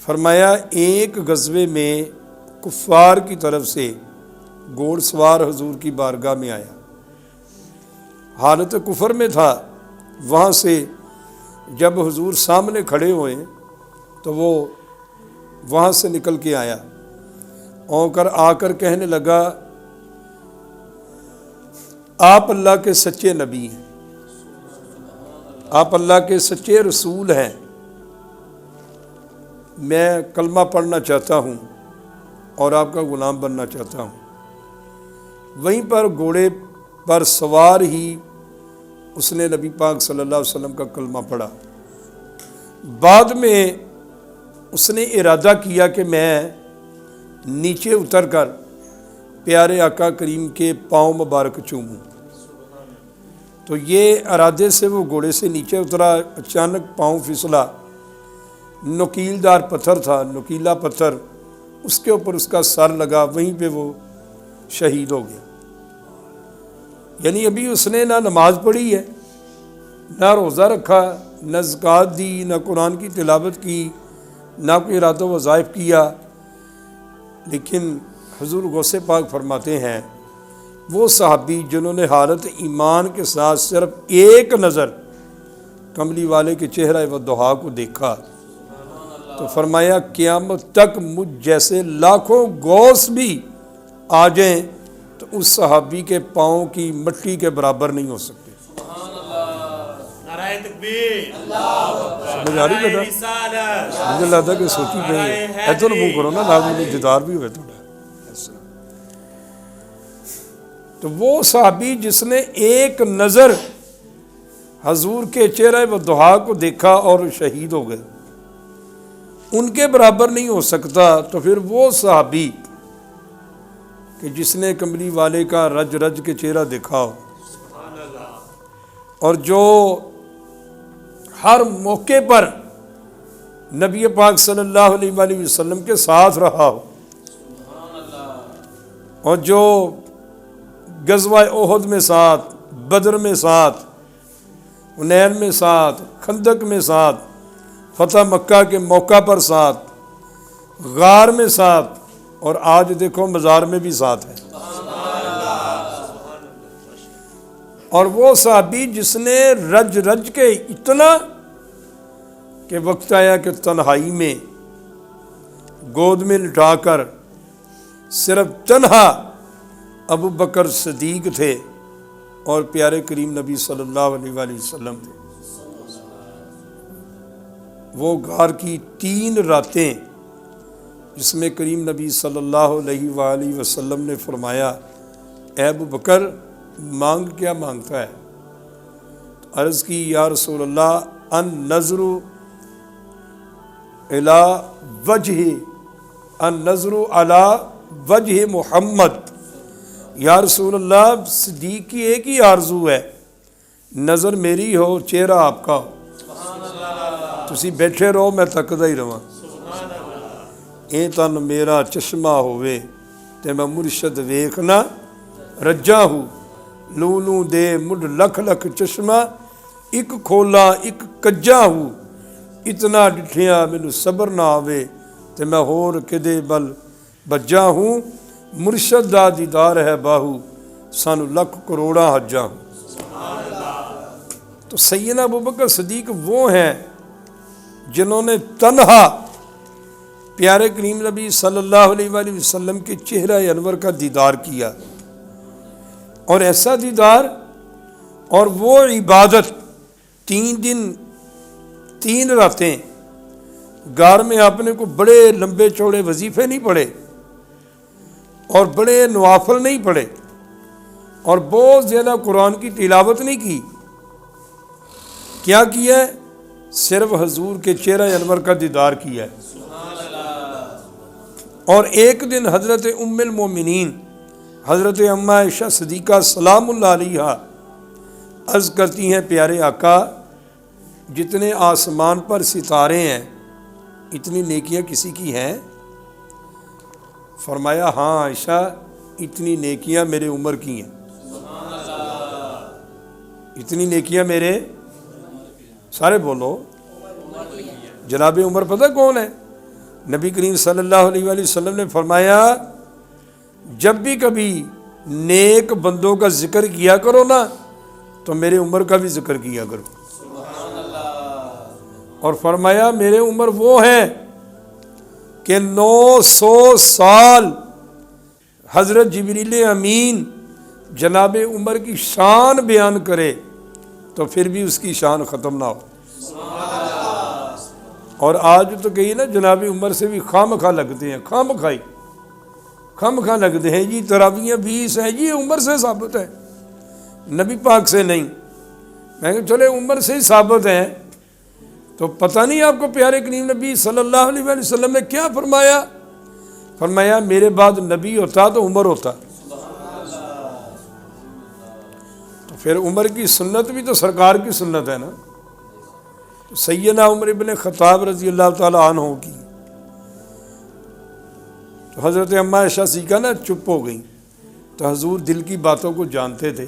فرمایا ایک غزوے میں کفار کی طرف سے گھوڑ سوار حضور کی بارگاہ میں آیا، حالت کفر میں تھا، وہاں سے جب حضور سامنے کھڑے ہوئے تو وہ وہاں سے نکل کے آیا، آ کر کہنے لگا آپ اللہ کے سچے نبی ہیں، آپ اللہ کے سچے رسول ہیں، میں کلمہ پڑھنا چاہتا ہوں اور آپ کا غلام بننا چاہتا ہوں۔ وہیں پر گھوڑے پر سوار ہی اس نے نبی پاک صلی اللہ علیہ وسلم کا کلمہ پڑھا۔ بعد میں اس نے ارادہ کیا کہ میں نیچے اتر کر پیارے آقا کریم کے پاؤں مبارک چوموں، تو یہ ارادے سے وہ گھوڑے سے نیچے اترا، اچانک پاؤں پھسلا، نکیل دار پتھر تھا، نکیلا پتھر، اس کے اوپر اس کا سر لگا، وہیں پہ وہ شہید ہو گیا۔ یعنی ابھی اس نے نہ نماز پڑھی ہے، نہ روزہ رکھا، نہ زکوٰۃ دی، نہ قرآن کی تلاوت کی، نہ کوئی ارادہ وظائف کیا، لیکن حضور غوث پاک فرماتے ہیں وہ صحابی جنہوں نے حالت ایمان کے ساتھ صرف ایک نظر کملی والے کے چہرہ والضحیٰ کو دیکھا تو فرمایا قیامت تک مجھ جیسے لاکھوں غوث بھی آ جائیں تو اس صحابی کے پاؤں کی مٹی کے برابر نہیں ہو سکتے۔ نعرہ تکبیر، سمجھ آ رہی بیٹا؟ مجھے لگتا کہ سوچی پہ ایتھو نمو کرو نا، لازمی جدار بھی ہوئے تھوڑا۔ تو وہ صحابی جس نے ایک نظر حضور کے چہرہ والضحیٰ کو دیکھا اور شہید ہو گئے، ان کے برابر نہیں ہو سکتا، تو پھر وہ صحابی کہ جس نے کملی والے کا رج رج کے چہرہ دیکھا ہو اور جو ہر موقع پر نبی پاک صلی اللہ علیہ وآلہ وسلم کے ساتھ رہا ہو، اور جو غزوہ احد میں ساتھ، بدر میں ساتھ، حنین میں ساتھ، خندق میں ساتھ، فتح مکہ کے موقع پر ساتھ، غار میں ساتھ، اور آج دیکھو مزار میں بھی ساتھ ہے۔ اور وہ صحابی جس نے رج رج کے اتنا کہ وقت آیا کہ تنہائی میں گود میں لٹا کر صرف تنہا ابو بکر صدیق تھے اور پیارے کریم نبی صلی اللہ علیہ وآلہ وسلم تھے۔ وہ غار کی 3 راتیں جس میں کریم نبی صلی اللہ علیہ وآلہ وسلم نے فرمایا اے ابو بکر مانگ کیا مانگتا ہے؟ عرض کی یا رسول اللہ ان نظر علی وجہ محمد، یا رسول اللہ صدیق کی ایک ہی آرزو ہے، نظر میری ہو چہرہ آپ کا ہو، تسی بیٹھے رہو میں تکدا ہی رہاں، اے تن میرا چشمہ ہوئے تے میں مرشد ویکھنا رجا ہوں، لوں لوں دے مڈ لکھ لکھ چشمہ ایک کھولا ایک کجا ہوں، اتنا ڈٹھیاں مینوں صبر نہ آوے تے میں ہور کدے بل بجا ہوں، مرشد دا دیدار ہے باہو سانو لکھ کروڑا حجا ہوں۔ تو سیدنا ابوبکر صدیق وہ ہیں جنہوں نے تنہا پیارے کریم نبی صلی اللہ علیہ وآلہ وسلم کے چہرہ انور کا دیدار کیا، اور ایسا دیدار اور وہ عبادت 3 دن 3 راتیں غار میں آپ نے کو بڑے لمبے چوڑے وظیفے نہیں پڑھے اور بڑے نوافل نہیں پڑھے اور بہت زیادہ قرآن کی تلاوت نہیں کی، کیا کیا ہے؟ صرف حضور کے چہرہ انور کا دیدار کیا ہے۔ اور ایک دن حضرت ام المومنین حضرت اماں عائشہ صدیقہ سلام اللہ علیہا عرض کرتی ہیں پیارے آقا جتنے آسمان پر ستارے ہیں اتنی نیکیاں کسی کی ہیں؟ فرمایا ہاں عائشہ اتنی نیکیاں میرے عمر کی ہیں، اتنی نیکیاں میرے، سارے بولو، جناب عمر پتہ کون ہے؟ نبی کریم صلی اللہ علیہ وآلہ وسلم نے فرمایا جب بھی کبھی نیک بندوں کا ذکر کیا کرو نا تو میرے عمر کا بھی ذکر کیا کرو. اور فرمایا میرے عمر وہ ہیں کہ 900 سال حضرت جبریل امین جناب عمر کی شان بیان کرے تو پھر بھی اس کی شان ختم نہ ہو. اور آج تو کہیں نا جناب عمر سے بھی خام خواہ لگتے ہیں، خام خواہ لگتے ہیں جی تراویحیں 20 ہیں جی عمر سے ثابت ہے، نبی پاک سے نہیں. میں کہ چلے عمر سے ہی ثابت ہیں تو پتہ نہیں آپ کو پیارے کریم نبی صلی اللہ علیہ وآلہ وسلم نے کیا فرمایا؟ فرمایا میرے بعد نبی ہوتا تو عمر ہوتا. تو پھر عمر کی سنت بھی تو سرکار کی سنت ہے نا. سیدنا عمر ابن خطاب رضی اللہ تعالی عنہ کی تو حضرت اماں عائشہ سیکھا نا چپ ہو گئی تو حضور دل کی باتوں کو جانتے تھے.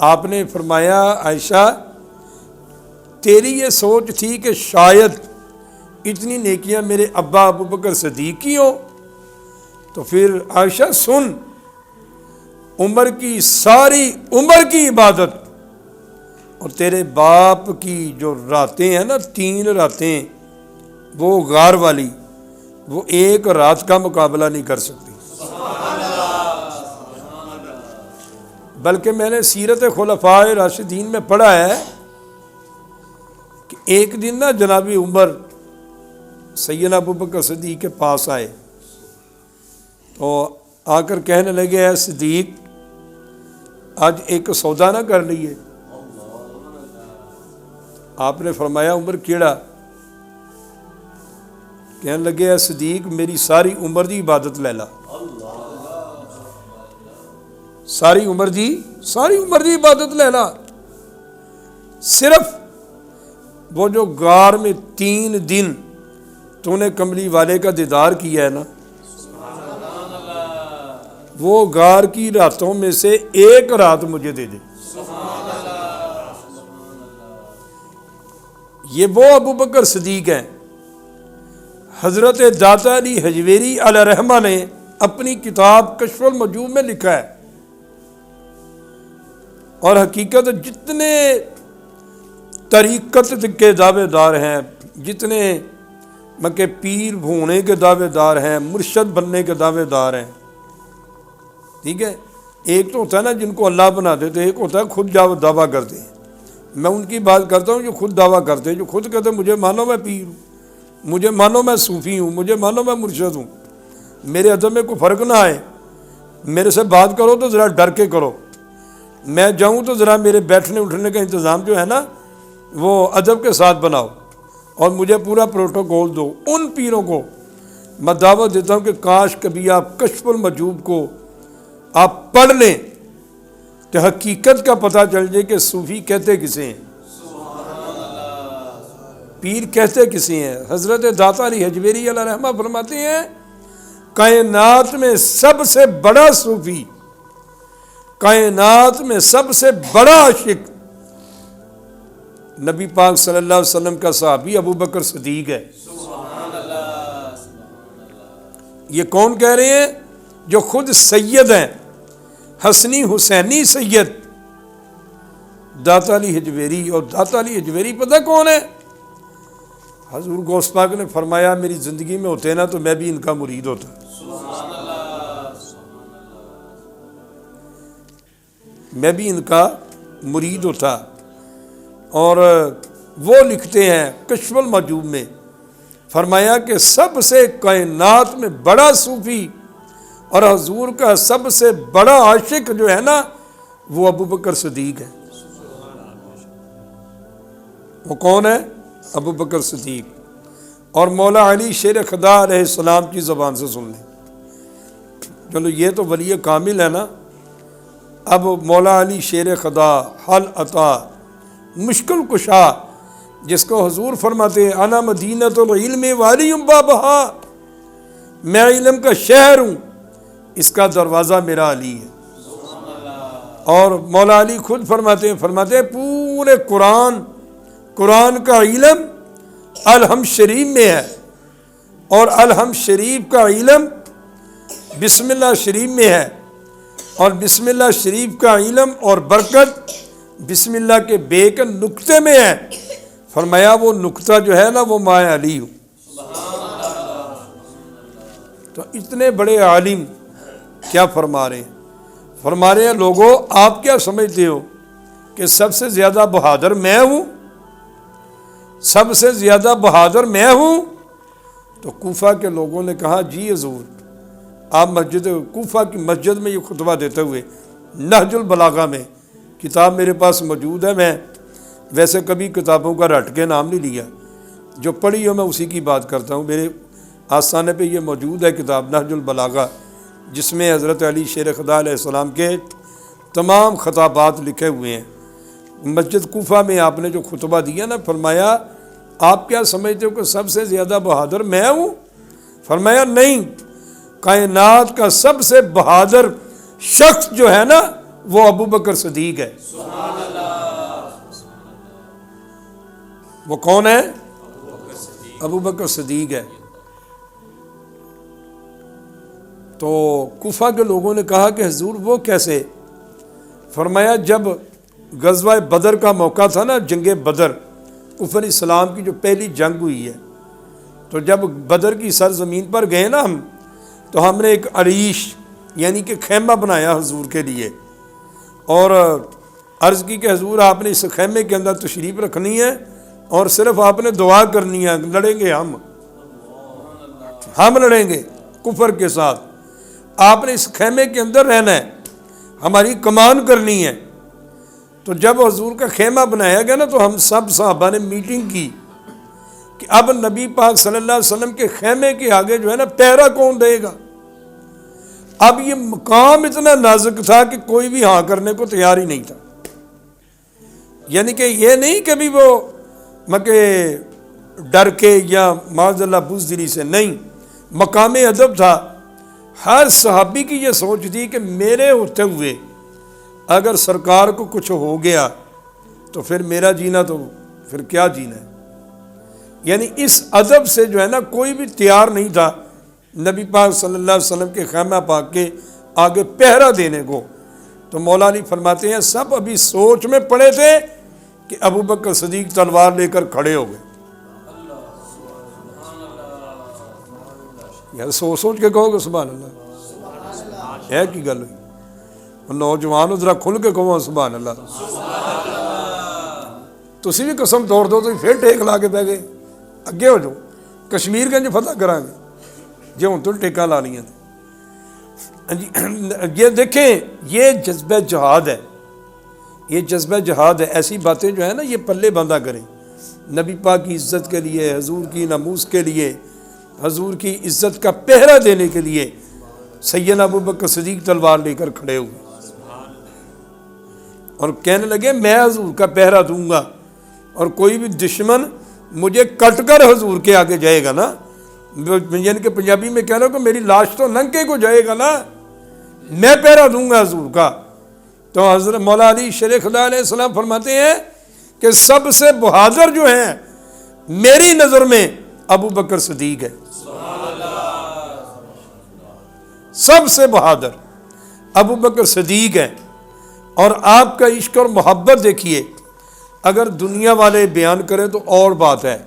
آپ نے فرمایا عائشہ تیری یہ سوچ تھی کہ شاید اتنی نیکیاں میرے ابا ابو بکر صدیق کی ہوں تو پھر عائشہ سن، عمر کی ساری عمر کی عبادت اور تیرے باپ کی جو راتیں ہیں نا 3 راتیں وہ غار والی، وہ ایک رات کا مقابلہ نہیں کر سکتی. بلکہ میں نے سیرت خلفاء راشدین میں پڑھا ہے کہ ایک دن نا جناب عمر سیدنا ابو بکر صدیق کے پاس آئے تو آ کر کہنے لگے اے صدیق آج ایک سودا نہ کر لیے. آپ نے فرمایا عمر کیڑا؟ کہنے لگے اے صدیق میری ساری عمر دی عبادت لے لا. ساری عمر دی عبادت لے لا. صرف وہ جو غار میں 3 دن تو نے کملی والے کا دیدار کیا ہے نا، وہ غار کی راتوں میں سے ایک رات مجھے دے دے. یہ وہ ابو بکر صدیق ہیں. حضرت داتا علی حجویری علیہ رحمہ نے اپنی کتاب کشف المجوب میں لکھا ہے، اور حقیقت جتنے طریقت کے دعوے دار ہیں، جتنے مکہ پیر ہونے کے دعوے دار ہیں، مرشد بننے کے دعوے دار ہیں، ٹھیک ہے، ایک تو ہوتا ہے نا جن کو اللہ بنا دیتے، ایک ہوتا ہے خود دعویٰ کرتے ہیں. میں ان کی بات کرتا ہوں جو خود دعویٰ کرتے ہیں، جو خود کہتے ہیں مجھے مانو میں پیر ہوں، مجھے مانو میں صوفی ہوں، مجھے مانو میں مرشد ہوں، میرے ادب میں کوئی فرق نہ آئے، میرے سے بات کرو تو ذرا ڈر کے کرو، میں جاؤں تو ذرا میرے بیٹھنے اٹھنے کا انتظام جو ہے نا وہ ادب کے ساتھ بناؤ اور مجھے پورا پروٹوکول دو. ان پیروں کو میں دعوت دیتا ہوں کہ کاش کبھی آپ کشف المجوب کو آپ پڑھ لیں تو حقیقت کا پتہ چل جائے کہ صوفی کہتے کسے ہیں، پیر کہتے کسے ہیں. حضرت داتا علی حجویری علیہ رحمہ فرماتے ہیں کائنات میں سب سے بڑا صوفی، کائنات میں سب سے بڑا عاشق نبی پاک صلی اللہ علیہ وسلم کا صحابی ابو بکر صدیق ہے. یہ کون کہہ رہے ہیں؟ جو خود سید ہیں، حسنی حسینی سید داتا علی حجویری. اور داتا علی حجویری پتہ کون ہے؟ حضور غوث پاک نے فرمایا میری زندگی میں ہوتے نا تو میں بھی ان کا مرید ہوتا. میں بھی ان کا مرید ہوتا. اور وہ لکھتے ہیں کشف المجوب میں، فرمایا کہ سب سے کائنات میں بڑا صوفی اور حضور کا سب سے بڑا عاشق جو ہے نا وہ ابو بکر صدیق ہے. وہ کون ہے؟ ابو بکر صدیق. اور مولا علی شیر خدا علیہ السلام کی زبان سے سن لیں. چلو یہ تو ولی کامل ہے نا. اب مولا علی شیر خدا حل عطا مشکل کشا جس کو حضور فرماتے ہیں انا مدینۃ العلم والی بابہا، میں علم کا شہر ہوں، اس کا دروازہ میرا علی ہے. اور مولا علی خود فرماتے ہیں پورے قرآن کا علم الحم شریف میں ہے، اور الحمد شریف کا علم بسم اللہ شریف میں ہے، اور بسم اللہ شریف کا علم اور برکت بسم اللہ کے بے کے نقطے میں ہے۔ فرمایا وہ نقطہ جو ہے نا وہ ماں علی ہو۔ تو اتنے بڑے عالم کیا فرما رہے ہیں؟ فرما رہے ہیں لوگوں آپ کیا سمجھتے ہو کہ سب سے زیادہ بہادر میں ہوں؟ سب سے زیادہ بہادر میں ہوں؟ تو کوفہ کے لوگوں نے کہا جی حضور، آپ مسجد کوفہ کی مسجد میں یہ خطبہ دیتے ہوئے نہج البلاغہ میں، کتاب میرے پاس موجود ہے، میں ویسے کبھی کتابوں کا رٹ کے نام نہیں لیا، جو پڑھی ہو میں اسی کی بات کرتا ہوں، میرے آستانے پہ یہ موجود ہے کتاب نہج البلاغہ، جس میں حضرت علی شیر خدا علیہ السلام کے تمام خطابات لکھے ہوئے ہیں۔ مسجد کوفہ میں آپ نے جو خطبہ دیا نا، فرمایا آپ کیا سمجھتے ہو کہ سب سے زیادہ بہادر میں ہوں؟ فرمایا نہیں، کائنات کا سب سے بہادر شخص جو ہے نا وہ ابو بکر صدیق ہے۔ وہ کون ہے؟ ابو بکر صدیق ہے۔ تو کوفہ کے لوگوں نے کہا کہ حضور وہ کیسے؟ فرمایا جب غزوہ بدر کا موقع تھا نا، جنگ بدر، کفر اسلام کی جو پہلی جنگ ہوئی ہے، تو جب بدر کی سرزمین پر گئے نا ہم، تو ہم نے ایک عریش یعنی کہ خیمہ بنایا حضور کے لیے، اور عرض کی کہ حضور آپ نے اس خیمے کے اندر تشریف رکھنی ہے اور صرف آپ نے دعا کرنی ہے، لڑیں گے ہم لڑیں گے کفر کے ساتھ، آپ نے اس خیمے کے اندر رہنا ہے، ہماری کمان کرنی ہے۔ تو جب حضور کا خیمہ بنایا گیا نا، تو ہم سب صحابہ نے میٹنگ کی کہ اب نبی پاک صلی اللہ علیہ وسلم کے خیمے کے آگے جو ہے نا پہرا کون دے گا؟ اب یہ مقام اتنا نازک تھا کہ کوئی بھی ہاں کرنے کو تیار ہی نہیں تھا، یعنی کہ یہ نہیں کہ بھی وہ مکے ڈر کے یا معاذ اللہ بزدلی سے، نہیں، مقام ادب تھا۔ ہر صحابی کی یہ سوچ تھی کہ میرے ہوتے ہوئے اگر سرکار کو کچھ ہو گیا تو پھر میرا جینا تو پھر کیا جینا ہے، یعنی اس ادب سے جو ہے نا کوئی بھی تیار نہیں تھا نبی پاک صلی اللہ علیہ وسلم کے خیمہ پاک کے آگے پہرا دینے کو۔ تو مولا علی فرماتے ہیں سب ابھی سوچ میں پڑے تھے کہ ابو بکر صدیق تلوار لے کر کھڑے ہو گئے۔ یار سوچ کے کہو گے سبحان اللہ، ہے کی گل ہوئی؟ نوجوان ذرا کھل کے کہو سبحان اللہ۔ تسی بھی قسم توڑ دو تو پھر ٹیک لا کے بہ گئے، اگے ہو جاؤ، کشمیر گنج فتح کرا گے جی ہوں تو ٹیکا لا لیا۔ یہ دیکھیں یہ جذبہ جہاد ہے، یہ جذبہ جہاد ہے۔ ایسی باتیں جو ہے نا یہ پلے باندھا کریں، نبی پاک کی عزت کے لیے، حضور کی ناموس کے لیے، حضور کی عزت کا پہرا دینے کے لیے سیدنا ابو بکر صدیق تلوار لے کر کھڑے ہوئے اور کہنے لگے میں حضور کا پہرا دوں گا، اور کوئی بھی دشمن مجھے کٹ کر حضور کے آگے جائے گا نا، یعنی کہ پنجابی میں کہہ رہا ہوں کہ میری لاش تو ننگے کو جائے گا نا، میں پہرا دوں گا حضور کا۔ تو حضرت مولا علی شیر خدا علیہ السلام فرماتے ہیں کہ سب سے بہادر جو ہیں میری نظر میں ابو بکر صدیق ہے، سب سے بہادر ابو بکر صدیق ہے۔ اور آپ کا عشق اور محبت دیکھیے، اگر دنیا والے بیان کریں تو اور بات ہے،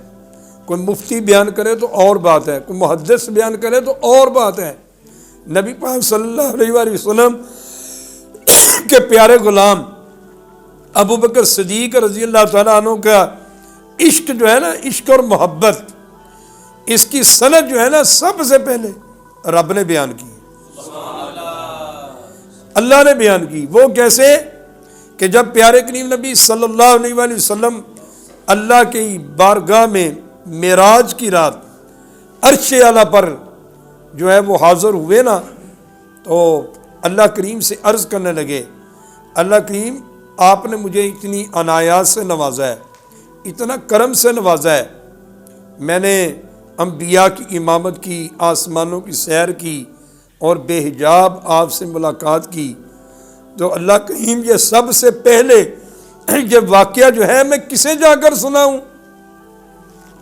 کوئی مفتی بیان کرے تو اور بات ہے، کوئی محدث بیان کرے تو اور بات ہے، نبی پاک صلی اللہ علیہ وآلہ وسلم کے پیارے غلام ابو بکر صدیق رضی اللہ تعالیٰ عنہ کا عشق جو ہے نا، عشق اور محبت، اس کی سند جو ہے نا سب سے پہلے رب نے بیان کی، اللہ نے بیان کی۔ وہ کیسے کہ جب پیارے کریم نبی صلی اللہ علیہ وآلہ وسلم اللہ کی بارگاہ میں معراج کی رات عرش اعلیٰ پر جو ہے وہ حاضر ہوئے نا، تو اللہ کریم سے عرض کرنے لگے، اللہ کریم آپ نے مجھے اتنی عنایات سے نوازا ہے، اتنا کرم سے نوازا ہے، میں نے انبیاء کی امامت کی، آسمانوں کی سیر کی اور بے حجاب آپ سے ملاقات کی، تو اللہ کریم یہ سب سے پہلے یہ واقعہ جو ہے میں کسے جا کر سناؤں؟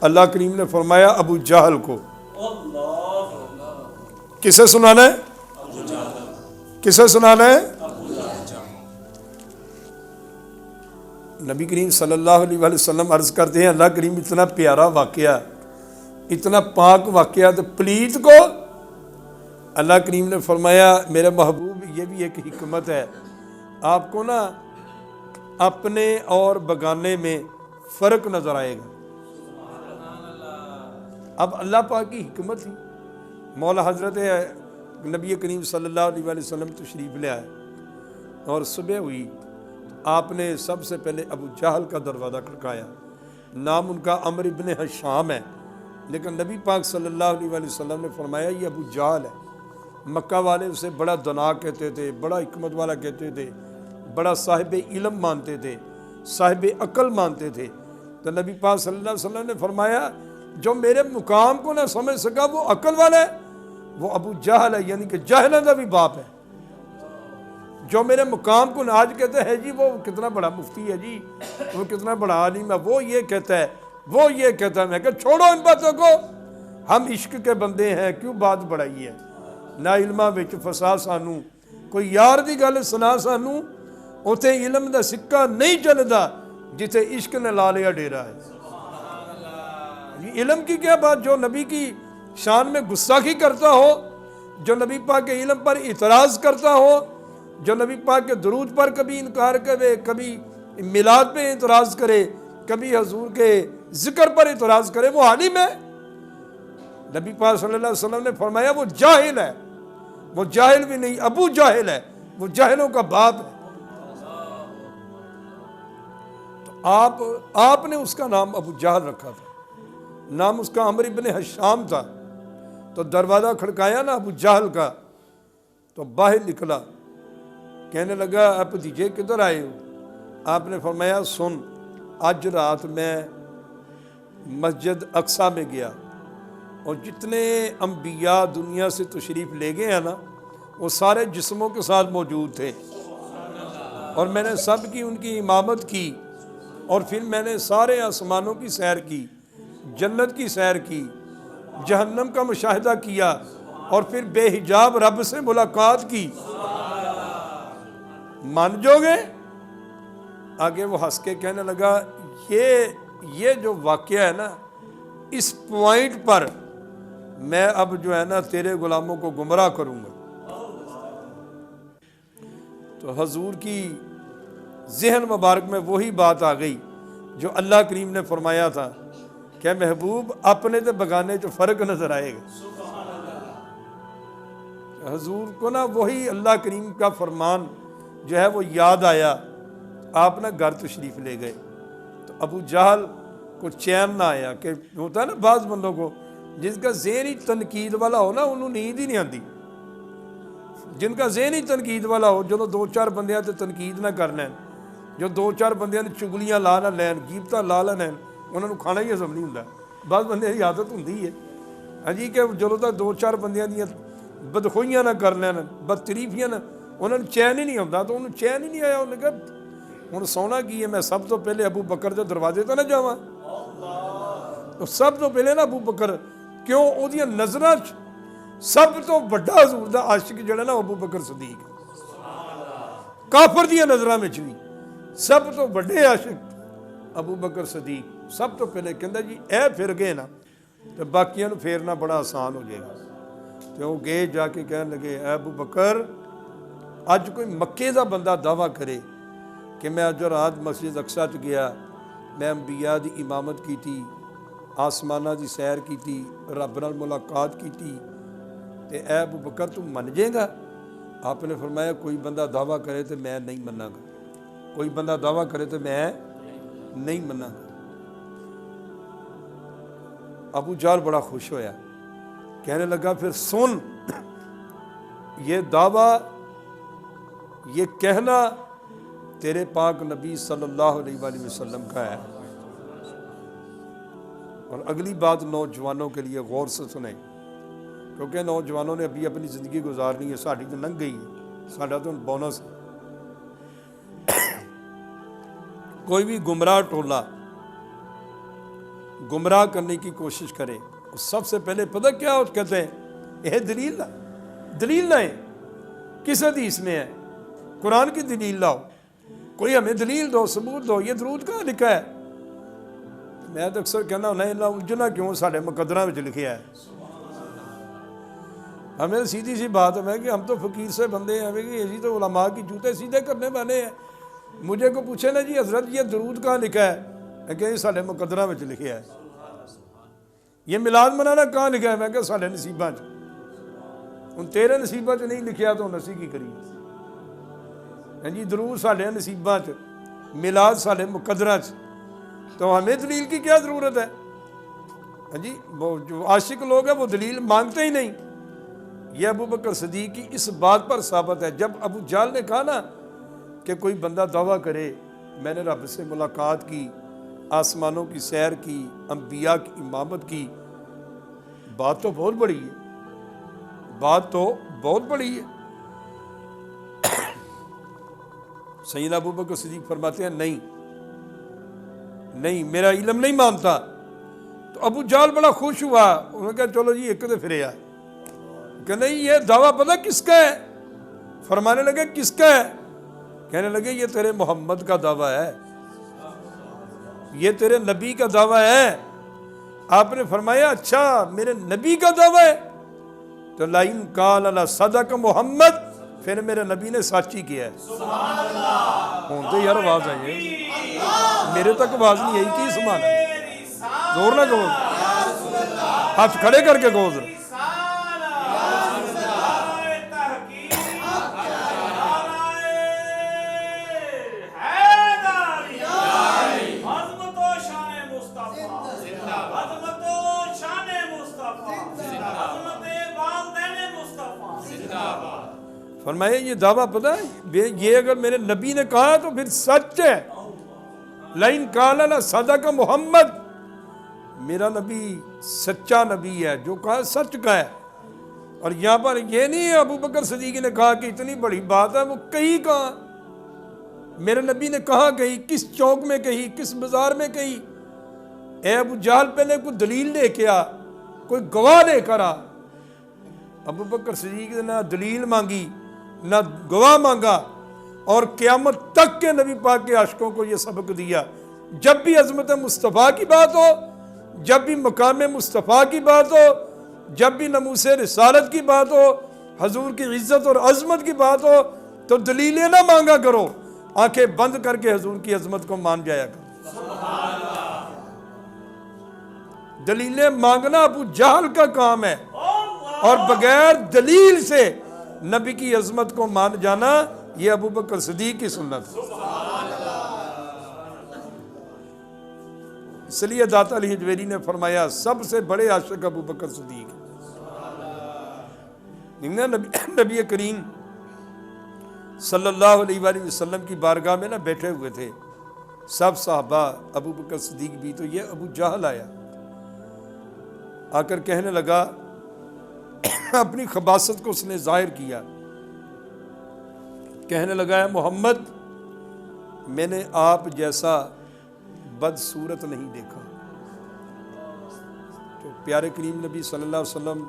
اللہ کریم نے فرمایا ابو جہل کو۔ کسے سنانا ہے؟ کسے سنانا ہے؟ نبی کریم صلی اللہ علیہ وآلہ وسلم عرض کرتے ہیں اللہ کریم اتنا پیارا واقعہ، اتنا پاک واقعہ، تو پلیت کو اللہ کریم نے فرمایا میرے محبوب یہ بھی ایک حکمت ہے، آپ کو نا اپنے اور بگانے میں فرق نظر آئے گا۔ اب اللہ پاک کی حکمت تھی، مولا حضرت نبی کریم صلی اللہ علیہ وآلہ وسلم تشریف لے آئے اور صبح ہوئی، آپ نے سب سے پہلے ابو جہل کا دروازہ کھڑکایا۔ نام ان کا عمر ابن حشام ہے، لیکن نبی پاک صلی اللہ علیہ وآلہ وسلم نے فرمایا یہ ابو جہل ہے۔ مکہ والے اسے بڑا دنا کہتے تھے، بڑا حکمت والا کہتے تھے، بڑا صاحب علم مانتے تھے، صاحب عقل مانتے تھے۔ تو نبی پاک صلی اللہ علیہ وسلم نے فرمایا جو میرے مقام کو نہ سمجھ سکا وہ عقل والا ہے، وہ ابو جہل ہے، یعنی کہ جاہلوں کا بھی باپ ہے۔ جو میرے مقام کو آج کہتے ہیں جی وہ کتنا بڑا مفتی ہے جی، وہ کتنا بڑا عالم ہے، وہ یہ کہتا ہے، وہ یہ کہتا ہے، میں کہ چھوڑو ان باتوں کو، ہم عشق کے بندے ہیں، کیوں بات بڑھائی ہے؟ نہ علماں وچ فسا سانو، کوئی یار دی گل سنا سانو، اوتھے علم دا سکہ نہیں چلدا جتھے عشق نے لا لیا ڈیرا ہے۔ علم کی کیا بات، جو نبی کی شان میں گستاخی کرتا ہو، جو نبی پاک کے علم پر اعتراض کرتا ہو، جو نبی پاک کے درود پر کبھی انکار کرے، کبھی میلاد پہ اعتراض کرے، کبھی حضور کے ذکر پر اعتراض کرے، وہ عالم ہے؟ نبی پاک صلی اللہ علیہ وسلم نے فرمایا وہ جاہل ہے، وہ جاہل بھی نہیں، ابو جاہل ہے، وہ جاہلوں کا باپ ہے۔ تو آپ نے اس کا نام ابو جہل رکھا تھا، نام اس کا عمر ابن حشام تھا۔ تو دروازہ کھڑکایا نا ابو جہل کا، تو باہر نکلا، کہنے لگا آپ بھتیجے کدھر آئے ہو؟ آپ نے فرمایا سن، آج رات میں مسجد اقصیٰ میں گیا اور جتنے انبیاء دنیا سے تشریف لے گئے ہیں نا وہ سارے جسموں کے ساتھ موجود تھے، اور میں نے سب کی ان کی امامت کی، اور پھر میں نے سارے آسمانوں کی سیر کی، جنت کی سیر کی، جہنم کا مشاہدہ کیا، اور پھر بے حجاب رب سے ملاقات کی، مان جو گے؟ آگے وہ ہنس کے کہنے لگا یہ جو واقعہ ہے نا، اس پوائنٹ پر میں اب جو ہے نا تیرے غلاموں کو گمراہ کروں گا۔ تو حضور کی ذہن مبارک میں وہی بات آ گئی جو اللہ کریم نے فرمایا تھا کہ محبوب اپنے تے بگانے جو فرق نظر آئے گا۔ حضور کو نا وہی اللہ کریم کا فرمان جو ہے وہ یاد آیا، آپ نا گھر تشریف لے گئے۔ تو ابو جہل کو چین نہ آیا، کہ ہوتا ہے نا بعض بندوں کو جس کا ذہن ہی تنقید والا ہو نا انہوں نیند ہی نہیں آتی، جن کا ذہن ہی تنقید والا ہو، جو دو چار بندیاں تے تنقید نہ کر لین، جو دو چار بندیاں نے چگلیاں لا نہ لین، غیبتاں لا نہ لین، انہوں نے کھانا ہی ہضم نہیں ہوندا۔ بعض بندیاں کی عادت ہوندی ہے ہاں جی کہ جدوں تک دو چار بندیاں دیاں بدخوئیاں نہ کر لین، بد تعریفیاں نہ، انہوں نے چین ہی نہیں آتا، تو انہوں چین ہی نہیں آیا، انہوں نے کہا ہوں سونا کی ہے، میں سب تو پہلے ابو بکر دے دروازے تو نہ جاواں، تو سب تو پہلے نا ابو بکر، کیوں او دیاں نظراں سب تو بڑا حضور دا عاشق جڑا نا ابو بکر صدیق، کافر دیاں نظراں میں بھی سب تو بڑے عاشق ابو بکر صدیق، سب تو پہلے کہندا جی اے پھر گئے نا تو باقیاں نو پھیرنا بڑا آسان ہو جائے گا۔ تو وہ گئے جا کے کہنے لگے اے ابو بکر، اج کوئی مکے دا بندہ دعویٰ کرے کہ میں اج رات مسجد اقصیٰ چ گیا، میں انبیاء دی امامت کی تھی، آسمانہ دی سیر کی تھی، رب نال ملاقات کی تھی، تے اے ابو بکر تم من جائے گا؟ آپ نے فرمایا کوئی بندہ دعویٰ کرے تو میں نہیں مننا گا، کوئی بندہ دعویٰ کرے تو میں نہیں مننا گا۔ ابو جہل بڑا خوش ہویا، کہنے لگا پھر سن، یہ دعویٰ، یہ کہنا تیرے پاک نبی صلی اللہ علیہ وآلہ وسلم کا ہے۔ اور اگلی بات نوجوانوں کے لیے غور سے سنیں، کیونکہ نوجوانوں نے ابھی اپنی زندگی گزارنی ہے، ساڑھی تو لنگ گئی ہے، ساڑھا تو بونس ہے۔ کوئی بھی گمراہ ٹولہ گمراہ کرنے کی کوشش کرے سب سے پہلے پتہ کیا کہتے ہیں، یہ دلیل لائیں۔ کس حدیث میں ہے؟ قرآن کی دلیل لاؤ، کوئی ہمیں دلیل دو، ثبوت دو، یہ درود کہاں لکھا ہے؟ میں تو اکثر کہنا نہیں اللہ الجھنا کیوں سارے مقدرہ میں لکھیا ہے۔ ہمیں سیدھی سی بات ہے کہ ہم تو فقیر سے بندے ہیں، ہمیں کہ اسی تو علماء کی جوتے سیدھے کرنے والے ہیں۔ مجھے کو پوچھے نا جی حضرت یہ درود کہاں لکھا ہے، میں کہ یہ سارے مقدرہ میں لکھیا ہے۔ یہ میلاد منانا کہاں لکھا ہے، میں کہ سارے نصیبہ چ، ان تیرے نصیبہ چ نہیں لکھیا تو نسی کی کری جی، درود سارے نصیبہ چ، میلاد سارے مقدرہ چ، تو ہمیں دلیل کی کیا ضرورت ہے؟ جی وہ جو عاشق لوگ ہیں وہ دلیل مانگتے ہی نہیں۔ یہ ابو بکر صدیق کی اس بات پر ثابت ہے۔ جب ابو جہل نے کہا نا کہ کوئی بندہ دعویٰ کرے میں نے رب سے ملاقات کی، آسمانوں کی سیر کی، انبیاء کی امامت کی، بات تو بہت بڑی ہے، بات تو بہت بڑی ہے۔ سیدنا ابو بکر صدیق فرماتے ہیں نہیں میرا علم نہیں مانتا۔ تو ابو جہل بڑا خوش ہوا، انہوں نے کہا چلو جی ایک دے پھرے آ کہ نہیں یہ دعویٰ پتہ کس کا ہے؟ فرمانے لگے کس کا ہے؟ کہنے لگے یہ تیرے محمد کا دعویٰ ہے، یہ تیرے نبی کا دعویٰ ہے۔ آپ نے فرمایا اچھا میرے نبی کا دعویٰ ہے؟ تو لَإِن قَالَ لَصَدَقَ محمد، پھر میرے نبی نے سچ ہی کیا ہے۔ ہوں تو یار آواز آئی ہے، میرے تک آواز نہیں آئی، کی سمان ہے؟ زور نہ کہو، ہاتھ کھڑے کر کے کہو ذرا۔ فرمایا یہ دعویٰ پتہ ہے یہ اگر میرے نبی نے کہا تو پھر سچ ہے۔ لَإِن قَالَ لَصَدَقَ محمد، میرا نبی سچا نبی ہے، جو کہا سچ کا ہے۔ اور یہاں پر یہ نہیں ہے ابو بکر صدیق نے کہا کہ اتنی بڑی بات ہے، وہ کہیں کہا میرے نبی نے کہا کہیں، کس چوک میں کہیں، کس بازار میں کہیں؟ اے ابو جہل پہلے کوئی دلیل لے کے آ، کوئی گواہ لے کر آ۔ ابو بکر صدیق نے نہ دلیل مانگی نہ گواہ مانگا، اور قیامت تک کے نبی پاک کے عاشقوں کو یہ سبق دیا، جب بھی عظمت مصطفیٰ کی بات ہو، جب بھی مقام مصطفیٰ کی بات ہو، جب بھی ناموس رسالت کی بات ہو، حضور کی عزت اور عظمت کی بات ہو، تو دلیلیں نہ مانگا کرو، آنکھیں بند کر کے حضور کی عظمت کو مان جایا کرو۔ دلیلیں مانگنا ابو جہل کا کام ہے، اور بغیر دلیل سے نبی کی عظمت کو مان جانا یہ ابو بکر صدیق کی سنت ہے۔ اس لیے داتا علی حجویری نے فرمایا سب سے بڑے عاشق ابو بکر صدیق ہیں۔ نبی کریم صلی اللہ علیہ وآلہ وسلم کی بارگاہ میں بیٹھے ہوئے تھے سب صحابہ، ابو بکر صدیق بھی، تو یہ ابو جہل آیا، آ کر کہنے لگا، اپنی خباثت کو اس نے ظاہر کیا، کہنے لگا ہے محمد میں نے آپ جیسا بدصورت نہیں دیکھا۔ تو پیارے کریم نبی صلی اللہ علیہ وسلم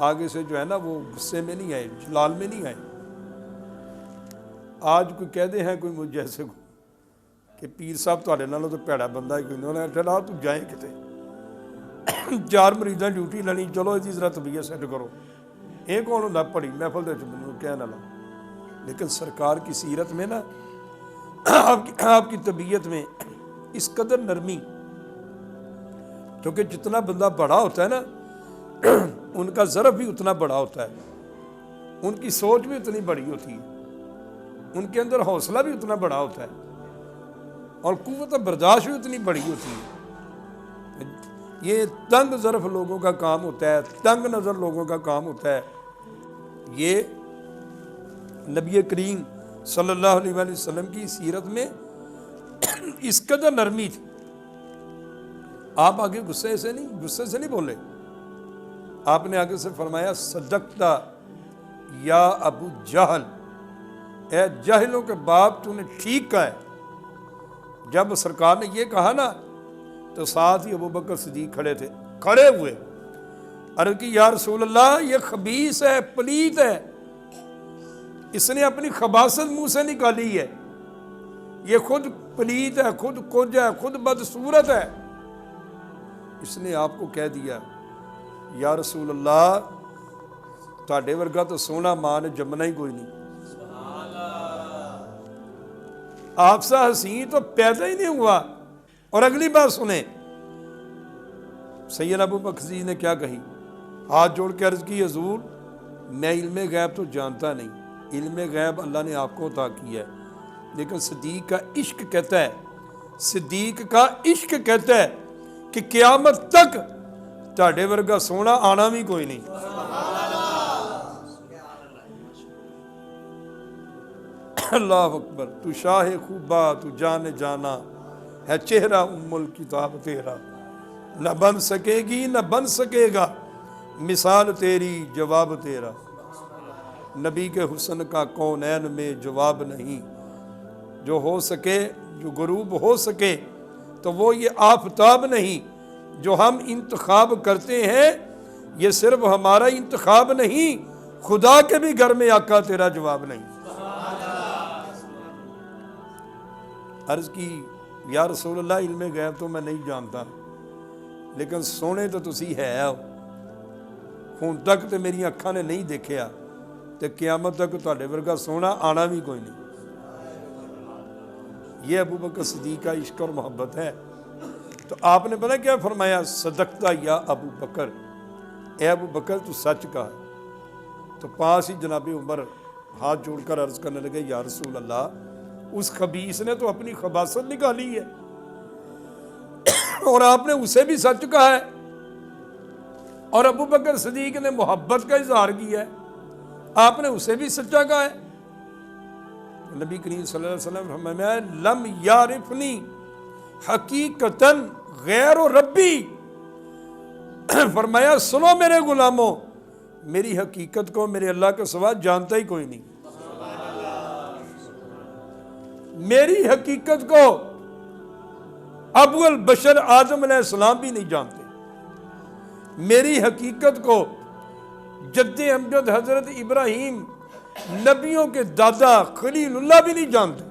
آگے سے جو ہے نا وہ غصے میں نہیں آئے، جلال میں نہیں آئے۔ آج کوئی کہہ دے ہیں کوئی مجھ جیسے کو کہ پیر صاحب تھوڑے نالوں تو پیڑا بندہ ہے، انہوں نے چلا تو جائیں کتے 4 مریضاں ڈیوٹی لانی، چلو اس ذرا طبیعت سیٹ کرو، یہ کون ہوتا پڑی محفل دے چ کہنا لا۔ لیکن سرکار کی سیرت میں نا آپ کی طبیعت میں اس قدر نرمی، کیونکہ جتنا بندہ بڑا ہوتا ہے نا ان کا ظرف بھی اتنا بڑا ہوتا ہے، ان کی سوچ بھی اتنی بڑی ہوتی ہے، ان کے اندر حوصلہ بھی اتنا بڑا ہوتا ہے، اور قوت برداشت بھی اتنی بڑی ہوتی ہے۔ یہ تنگ ظرف لوگوں کا کام ہوتا ہے، تنگ نظر لوگوں کا کام ہوتا ہے۔ یہ نبی کریم صلی اللہ علیہ وآلہ وسلم کی سیرت میں اس قدر نرمی تھی۔ آپ آگے غصے سے نہیں بولے، آپ نے آگے سے فرمایا صدقتا یا ابو جہل، اے جاہلوں کے باپ تو نے ٹھیک کہا ہے۔ جب سرکار نے یہ کہا نا تو ساتھ ہی ابو بکر صدیق کھڑے تھے، کھڑے ہوئے، عرض کی یا رسول اللہ یہ خبیث ہے، پلیت ہے، اس نے اپنی خباثت منہ سے نکالی ہے، یہ خود پلیت ہے، خود کج ہے، خود بدصورت ہے۔ اس نے آپ کو کہہ دیا یا رسول اللہ تہاڈے ورگا تو سونا ماں نے جمنا ہی کوئی نہیں، آپ سا حسین تو پیدا ہی نہیں ہوا۔ اور اگلی بات سنیں، سیدنا ابو بکر صدیق نے کیا کہی؟ ہاتھ جوڑ کے عرض کی حضور میں علم غیب تو جانتا نہیں، علم غیب اللہ نے آپ کو عطا کیا ہے، لیکن صدیق کا عشق کہتا ہے، صدیق کا عشق کہتا ہے کہ قیامت تک تہاڈے ورگا سونا آنا بھی کوئی نہیں۔ اللہ اکبر، تو شاہ خوبا تو جان جانا ہے، چہرہ ام الکتاب تیرا، نہ بن سکے گی نہ بن سکے گا مثال تیری جواب تیرا، نبی کے حسن کا کونین میں جواب نہیں، جو ہو سکے جو غروب ہو سکے تو وہ یہ آفتاب نہیں، جو ہم انتخاب کرتے ہیں یہ صرف ہمارا انتخاب نہیں، خدا کے بھی گھر میں آقا تیرا جواب نہیں۔ عرض کی یا رسول اللہ علم غیب تو میں نہیں جانتا، لیکن سونے تو تسی ہے، ہن تک تو میری اکھاں نے نہیں دیکھیا، تے قیامت تک تہاڈے ورگا سونا آنا بھی کوئی نہیں۔ یہ ابو بکر صدیق کا عشق اور محبت ہے۔ تو آپ نے پتہ کیا فرمایا؟ صدقتا یا ابو بکر، اے ابو بکر تو سچ کہا۔ تو پاس ہی جناب عمر ہاتھ جوڑ کر عرض کرنے لگے یا رسول اللہ اس خبیث نے تو اپنی خباثت نکالی ہے اور آپ نے اسے بھی سچ کہا ہے، اور ابو بکر صدیق نے محبت کا اظہار کیا ہے، آپ نے اسے بھی سچا کہا ہے۔ نبی کریم صلی اللہ علیہ وسلم فرمایا لم یعرفنی حقیقتاً غیر و ربی، فرمایا سنو میرے غلاموں، میری حقیقت کو میرے اللہ کے سوا جانتا ہی کوئی نہیں، میری حقیقت کو ابو البشر آدم علیہ السلام بھی نہیں جانتے، میری حقیقت کو جد امجد حضرت ابراہیم نبیوں کے دادا خلیل اللہ بھی نہیں جانتے،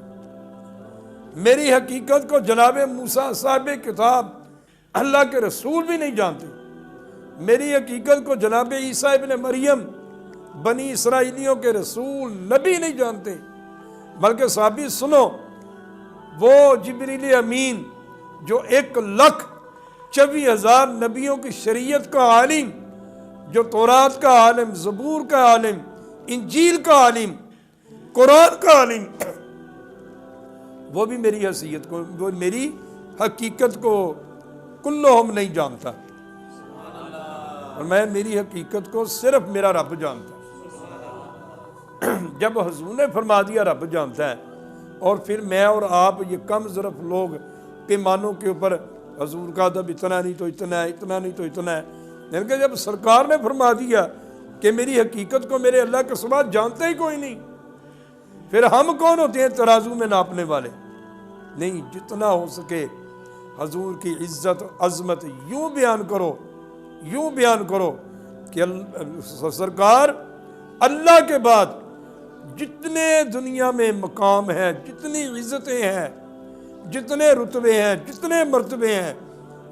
میری حقیقت کو جناب موسیٰ صاحب کتاب اللہ کے رسول بھی نہیں جانتے، میری حقیقت کو جناب عیسیٰ ابن مریم بنی اسرائیلیوں کے رسول نبی نہیں جانتے، بلکہ صحابی سنو، وہ جبریل امین جو 1,24,000 نبیوں کی شریعت کا عالم، جو تورات کا عالم، زبور کا عالم، انجیل کا عالم، قرآن کا عالم، وہ بھی میری حیثیت کو، وہ میری حقیقت کو کلہم نہیں جانتا، اور میں میری حقیقت کو صرف میرا رب جانتا۔ جب حضور نے فرما دیا رب جانتا ہے، اور پھر میں اور آپ یہ کم ظرف لوگ پیمانوں کے اوپر حضور کا ادب اتنا نہیں تو اتنا ہے، اتنا نہیں تو اتنا ہے، لیکن کہ جب سرکار نے فرما دیا کہ میری حقیقت کو میرے اللہ کے سوا جانتا ہی کوئی نہیں، پھر ہم کون ہوتے ہیں ترازو میں ناپنے والے؟ نہیں، جتنا ہو سکے حضور کی عزت عظمت یوں بیان کرو، یوں بیان کرو کہ سرکار اللہ کے بعد جتنے دنیا میں مقام ہیں، جتنی عزتیں ہیں، جتنے رتبے ہیں، جتنے مرتبے ہیں،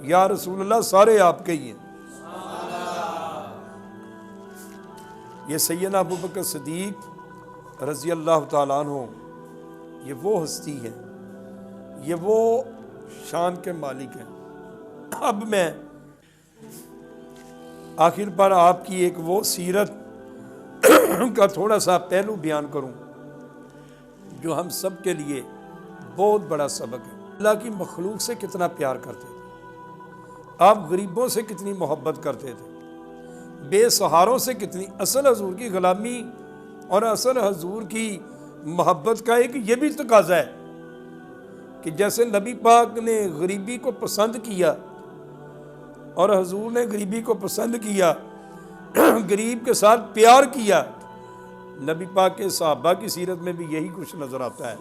یا رسول اللہ سارے آپ کے ہی ہیں۔ یہ سیدنا ابو بکر صدیق رضی اللہ تعالیٰ عنہ، یہ وہ ہستی ہے، یہ وہ شان کے مالک ہیں۔ اب میں آخر پر آپ کی ایک وہ سیرت کا تھوڑا سا پہلو بیان کروں جو ہم سب کے لیے بہت بڑا سبق ہے۔ اللہ کی مخلوق سے کتنا پیار کرتے تھے آپ، غریبوں سے کتنی محبت کرتے تھے، بے سہاروں سے کتنی، اصل حضور کی غلامی اور اصل حضور کی محبت کا ایک یہ بھی تقاضا ہے کہ جیسے نبی پاک نے غریبی کو پسند کیا اور حضور نے غریبی کو پسند کیا، غریب کے ساتھ پیار کیا، نبی پاک کے صحابہ کی سیرت میں بھی یہی کچھ نظر آتا ہے۔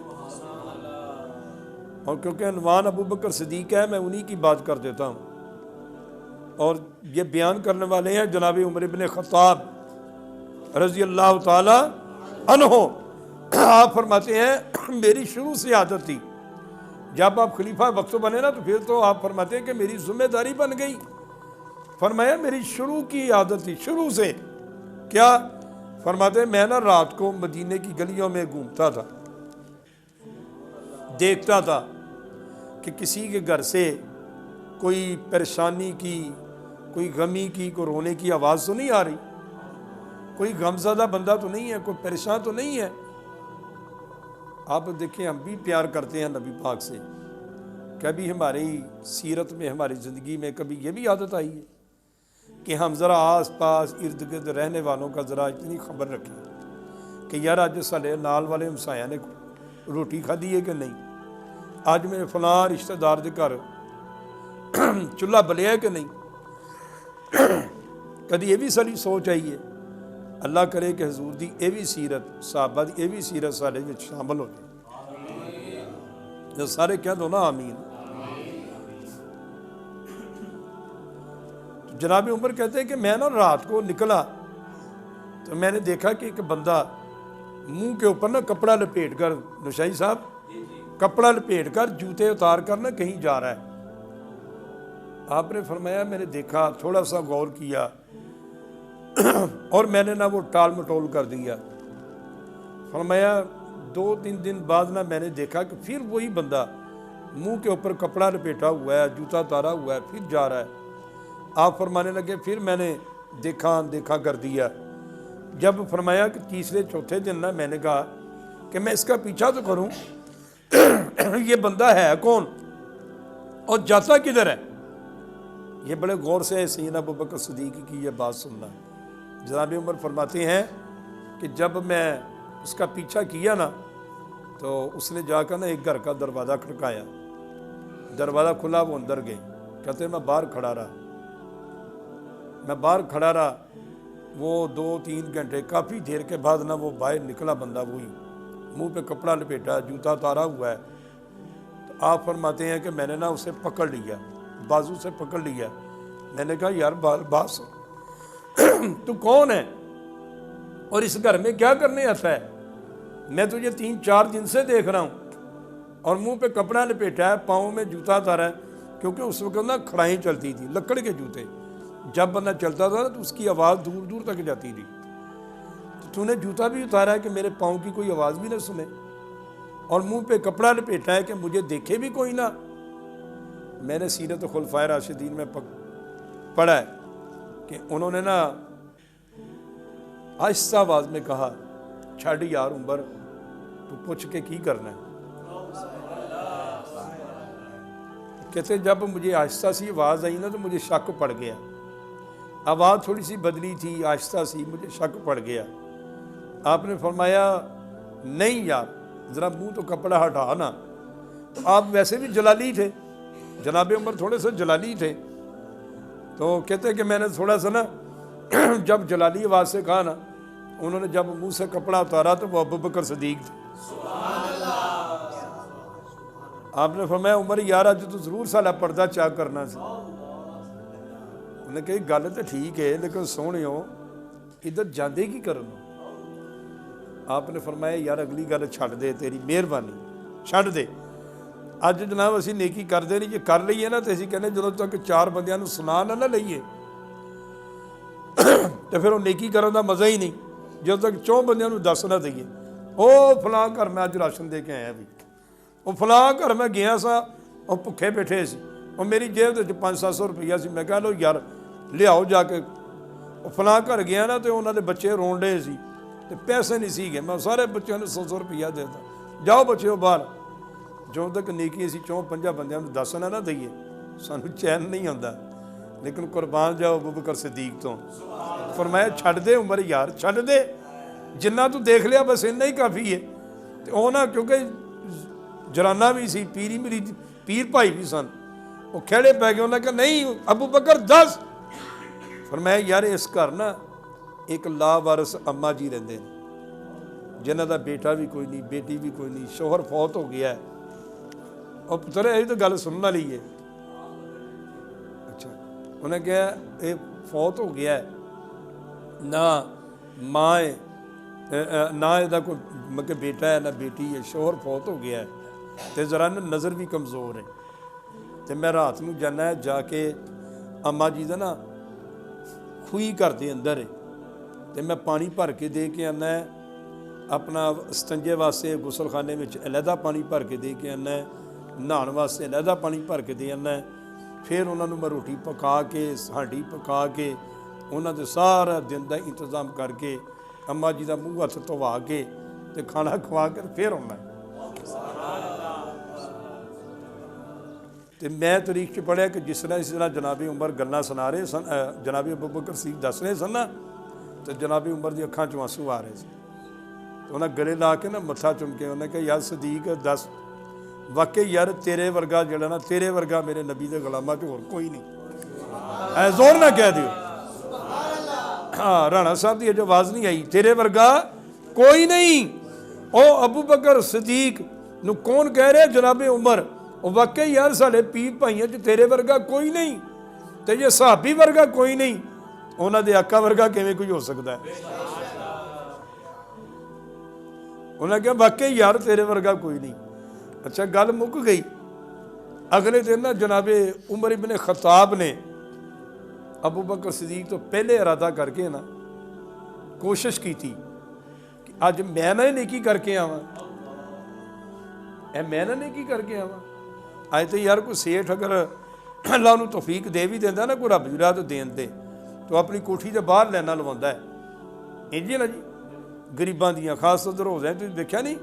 اور کیونکہ عنوان ابو بکر صدیق ہے، میں انہی کی بات کر دیتا ہوں۔ اور یہ بیان کرنے والے ہیں جناب عمر ابن خطاب رضی اللہ تعالی عنہ۔ آپ فرماتے ہیں میری شروع سے عادت تھی، جب آپ خلیفہ وقت بنے نا تو پھر تو آپ فرماتے ہیں کہ میری ذمہ داری بن گئی۔ فرمایا میری شروع کی عادت تھی، شروع سے کیا؟ فرماتے ہیں میں نا رات کو مدینے کی گلیوں میں گھومتا تھا، دیکھتا تھا کہ کسی کے گھر سے کوئی پریشانی کی، کوئی غمی کی، کوئی رونے کی آواز تو نہیں آ رہی، کوئی غمزدہ بندہ تو نہیں ہے، کوئی پریشان تو نہیں ہے۔ آپ دیکھیں ہم بھی پیار کرتے ہیں نبی پاک سے، کبھی ہماری سیرت میں، ہماری زندگی میں کبھی یہ بھی عادت آئی ہے کہ ہم ذرا آس پاس ارد گرد رہنے والوں کا ذرا اتنی خبر رکھیں کہ یار آج سالے نال والے ہمسایہ نے روٹی کھادی ہے کہ نہیں، آج میرے فلاں رشتہ دار دے گھر چولہا بلیا ہے کہ نہیں۔ کدی یہ بھی ساری سوچ آئی ہے؟ اللہ کرے کہ حضور دی یہ بھی سیرت، صحابہ دی یہ بھی سیرت سارے وچ شامل ہو جائے۔ جو سارے کہہ دو نا آمین۔ جناب عمر کہتے ہیں کہ میں نا رات کو نکلا تو میں نے دیکھا کہ ایک بندہ منہ کے اوپر نا کپڑا لپیٹ کر، نشائی صاحب کپڑا لپیٹ کر جوتے اتار کر نا کہیں جا رہا ہے۔ آپ نے فرمایا میں نے دیکھا، تھوڑا سا غور کیا اور میں نے نا وہ ٹال مٹول کر دیا۔ فرمایا 2-3 دن بعد نا میں نے دیکھا کہ پھر وہی بندہ منہ کے اوپر کپڑا لپیٹا ہوا ہے، جوتا اتارا ہوا ہے، پھر جا رہا ہے۔ آپ فرمانے لگے پھر میں نے دیکھا کر دیا۔ جب فرمایا کہ تیسرے چوتھے دن نا میں نے کہا کہ میں اس کا پیچھا تو کروں، یہ بندہ ہے کون اور جاتا کدھر ہے؟ یہ بڑے غور سے سیدنا ابوبکر صدیق کی یہ بات سننا۔ جناب عمر فرماتے ہیں کہ جب میں اس کا پیچھا کیا نا تو اس نے جا کر نا ایک گھر کا دروازہ کھڑکایا، دروازہ کھلا، وہ اندر گئے۔ کہتے ہیں میں باہر کھڑا رہا، وہ 2-3 گھنٹے، کافی دیر کے بعد نا وہ باہر نکلا بندہ، وہی منہ پہ کپڑا لپیٹا، جوتا اتارا ہوا ہے۔ تو آپ فرماتے ہیں کہ میں نے نا اسے پکڑ لیا، بازو سے پکڑ لیا۔ میں نے کہا یار بات سن، تو کون ہے اور اس گھر میں کیا کرنے آتا ہے؟ میں تجھے 3-4 دن سے دیکھ رہا ہوں اور منہ پہ کپڑا لپیٹا ہے، پاؤں میں جوتا اتارا ہے، کیونکہ اس وقت نا کھڑائیں چلتی تھی، لکڑ کے جوتے، جب بندہ چلتا تھا تو اس کی آواز دور دور تک جاتی تھی۔ تو نے جوتا بھی اتارا ہے کہ میرے پاؤں کی کوئی آواز بھی نہ سنے، اور منہ پہ کپڑا لپیٹا ہے کہ مجھے دیکھے بھی کوئی نہ۔ میں نے سیرت خلفائے راشدین میں پڑھا ہے کہ انہوں نے نا آہستہ آواز میں کہا چھڈ یار عمر، تو پوچھ کے کی کرنا ہے؟ کہتے جب مجھے آہستہ سی آواز آئی نا تو مجھے شک پڑ گیا، آواز تھوڑی سی بدلی تھی، آہستہ سی، مجھے شک پڑ گیا۔ آپ نے فرمایا نہیں یار ذرا منہ تو کپڑا ہٹا نا۔ تو آپ ویسے بھی جلالی تھے، جناب عمر تھوڑے سے جلالی تھے، تو کہتے کہ میں نے تھوڑا سا نا جب جلالی آواز سے کہا نا، انہوں نے جب منہ سے کپڑا اتارا تو وہ ابوبکر صدیق تھے۔ آپ نے فرمایا عمر یار اج تو ضرور سالا پردہ چاک کرنا سی۔ انہوں نے کہی گل تو ٹھیک ہے لیکن سونیو ادھر جاندے کی کرنا؟ آپ نے فرمایا یار اگلی گل چھڈ دے، تیری مہربانی چھڈ دے، اج جناب اسی نیکی کردے نہیں، جے کر لئیے نا تو اسی کہنے جدوں تک 4 بندیاں نوں سنا نہ لئیے تو پھر وہ نیکی کرن دا مزہ ہی نہیں، جدوں تک 4 بندیاں نوں دس نہ دئیے او فلاں گھر میں اج راشن دے کے آیا بھی، وہ فلاں گھر میں گیا سا، وہ بھکھے بیٹھے سی، وہ میری جیب وچ 500-700 روپیہ سی، میں کہا لو یار لیاؤ جا کے، وہ فلاں گھر گیا نا تو انہوں نے بچے رون ڈے سی، تو پیسے نہیں سی گئے، میں سارے بچوں نے 100 روپیہ دیتا، جاؤ بچے باہر۔ جو تک نیکی اسی 4-5 بندیاں نوں دس نہ دئیے سانوں چین نہیں آتا، لیکن قربان جاؤ ابوبکر صدیق تو۔ فرمایا چھڈ دے عمر یار، چھڈ دے، جنہ تو دیکھ لیا بس اتنا ہی کافی ہے۔ تو وہ نا کیونکہ جرانہ بھی سی، پیری میری پیر بھائی بھی سن، وہ کھیڑے پہ گئے، انہوں نے کہا نہیں ابوبکر دس۔ فرمایا یار اس گھر نا ایک لاوارث اما جی رہندے ہیں، جنہ دا بیٹا بھی کوئی نہیں، بیٹی بھی کوئی نہیں، شوہر فوت ہو گیا ہے، اور پتر یہ تو گل سننے والی ہے۔ اچھا ਉਹਨੇ ਕਿਹਾ ਇਹ ਫੌਤ ਹੋ ਗਿਆ, ਨਾ ਮਾਂ ਹੈ, ਨਾ ਇਹਦਾ ਕੋਈ ਮਤਲਬ ਬੇਟਾ ਹੈ ਨਾ ਬੇਟੀ ਹੈ, ਸ਼ੋਹਰ ਫੌਤ ਹੋ ਗਿਆ ਤੇ ਜ਼ਰਾ ਨਜ਼ਰ ਵੀ ਕਮਜ਼ੋਰ ਹੈ। ਤੇ ਮੈਂ ਰਾਤ ਨੂੰ ਜਾਣਾ ਜਾ ਕੇ ਅੰਮਾ ਜੀ ਦਾ ਨਾ ਖੂਹੀ ਘਰ ਦੇ ਅੰਦਰ ਹੈ, ਤੇ ਮੈਂ ਪਾਣੀ ਭਰ ਕੇ ਦੇ ਕੇ ਆਉਂਦਾ, ਆਪਣਾ ਸਤੰਜੇ ਵਾਸਤੇ ਗੁਸਲਖਾਨੇ ਵਿੱਚ ਅਲੱਗਾ ਪਾਣੀ ਭਰ ਕੇ ਦੇ ਕੇ ਆਉਂਦਾ, ਨਹਾਉਣ ਵਾਸਤੇ ਅਲੱਗਾ ਪਾਣੀ ਭਰ ਕੇ ਦੇ ਆਉਂਦਾ। ਫਿਰ ਉਹਨਾਂ ਨੂੰ ਮੈਂ ਰੋਟੀ ਪਕਾ ਕੇ, ਹਾਂਡੀ ਪਕਾ ਕੇ, ਉਹਨਾਂ ਦੇ ਸਾਰਾ ਦਿਨ ਦਾ ਇੰਤਜ਼ਾਮ ਕਰਕੇ ਅੰਮਾ ਜੀ ਦਾ ਮੂੰਹ ਹੱਥ ਧਵਾ ਕੇ ਤੇ ਖਾਣਾ ਖਵਾ ਕੇ ਫਿਰ ਆਉਣਾ। ਤੇ ਮੈਂ ਤਾਰੀਖ 'ਚ ਪੜ੍ਹਿਆ ਕਿ ਜਿਸ ਤਰ੍ਹਾਂ ਜਨਾਬੀ ਉਮਰ ਗੱਲਾਂ ਸੁਣਾ ਰਹੇ ਸਨ, ਜਨਾਬੀ ਅਬੂ ਬਕਰ ਸੀਕ ਦੱਸ ਰਹੇ ਸਨ ਨਾ, ਤੇ ਜਨਾਬੀ ਉਮਰ ਦੀ ਅੱਖਾਂ 'ਚੋਂ ਆਂਸੂ ਆ ਰਹੇ ਸੀ। ਤੇ ਉਹਨਾਂ ਗਲੇ ਲਾ ਕੇ ਨਾ ਮੱਥਾ ਚੁੰਮ ਕੇ ਉਹਨੇ ਕਿਹਾ ਯਾਰ ਸਦੀਕ ਦੱਸ, ਵਾਕਈ ਯਾਰ ਤੇਰੇ ਵਰਗਾ ਜਿਹੜਾ ਨਾ, ਤੇਰੇ ਵਰਗਾ ਮੇਰੇ ਨਬੀ ਦੇ ਗੁਲਾਮਾਂ 'ਚ ਹੋਰ ਕੋਈ ਨਹੀਂ, ਐ ਜ਼ੋਰ ਨਾ ਕਹਿ ਦਿਓ। ਹਾਂ, ਰਾਣਾ ਸਾਹਿਬ ਦੀ ਅਜੇ ਆਵਾਜ਼ ਨਹੀਂ ਆਈ, ਤੇਰੇ ਵਰਗਾ ਕੋਈ ਨਹੀਂ। ਉਹ ਅਬੂ ਬਕਰ ਸਦੀਕ ਨੂੰ ਕੌਣ ਕਹਿ ਰਿਹਾ? ਜਨਾਬੇ ਉਮਰ। ਉਹ ਵਾਕਈ ਯਾਰ ਸਾਡੇ ਪੀਰ ਭਾਈਆਂ 'ਚ ਤੇਰੇ ਵਰਗਾ ਕੋਈ ਨਹੀਂ, ਤੇ ਜੇ ਸਾਹਬੀ ਵਰਗਾ ਕੋਈ ਨਹੀਂ, ਉਹਨਾਂ ਦੇ ਆਕਾ ਵਰਗਾ ਕਿਵੇਂ ਕੋਈ ਹੋ ਸਕਦਾ ਹੈ? ਉਹਨਾਂ ਕਿਹਾ ਵਾਕਈ ਯਾਰ ਤੇਰੇ ਵਰਗਾ ਕੋਈ ਨਹੀਂ। ਅੱਛਾ, ਗੱਲ ਮੁੱਕ ਗਈ। ਅਗਲੇ ਦਿਨ ਨਾ ਜਨਾਬੇ ਉਮਰ ਇਬਨ ਖਤਾਬ ਨੇ ਅਬੂ ਬਕਰ ਸਦੀਕ ਤੋਂ ਪਹਿਲੇ ਇਰਾਦਾ ਕਰਕੇ ਨਾ ਕੋਸ਼ਿਸ਼ ਕੀਤੀ ਕਿ ਅੱਜ ਮੈਂ ਨਾ ਨੇਕੀ ਕਰਕੇ ਆਵਾਂ, ਮੈਂ ਨਾ ਨੇਕੀ ਕਰਕੇ ਆਵਾਂ। ਅੱਜ ਤੇ ਯਾਰ ਕੋਈ ਸੇਠ ਅਗਰ ਅੱਲਾ ਨੂੰ ਤੌਫੀਕ ਦੇ ਵੀ ਦਿੰਦਾ ਨਾ, ਕੋਈ ਰੱਬ ਦੀ ਰਾਹ ਤੋਂ ਦੇਣ ਤੇ, ਤੋ ਆਪਣੀ ਕੋਠੀ ਦੇ ਬਾਹਰ ਲੈਣਾ ਲਵਾਉਂਦਾ ਹੈ। ਇੰਝ ਨਾ ਜੀ ਗਰੀਬਾਂ ਦੀਆਂ ਖਾਸ ਤੌਰ ਹੋ ਜਾਏ, ਤੁਸੀਂ ਦੇਖਿਆ ਨਹੀਂ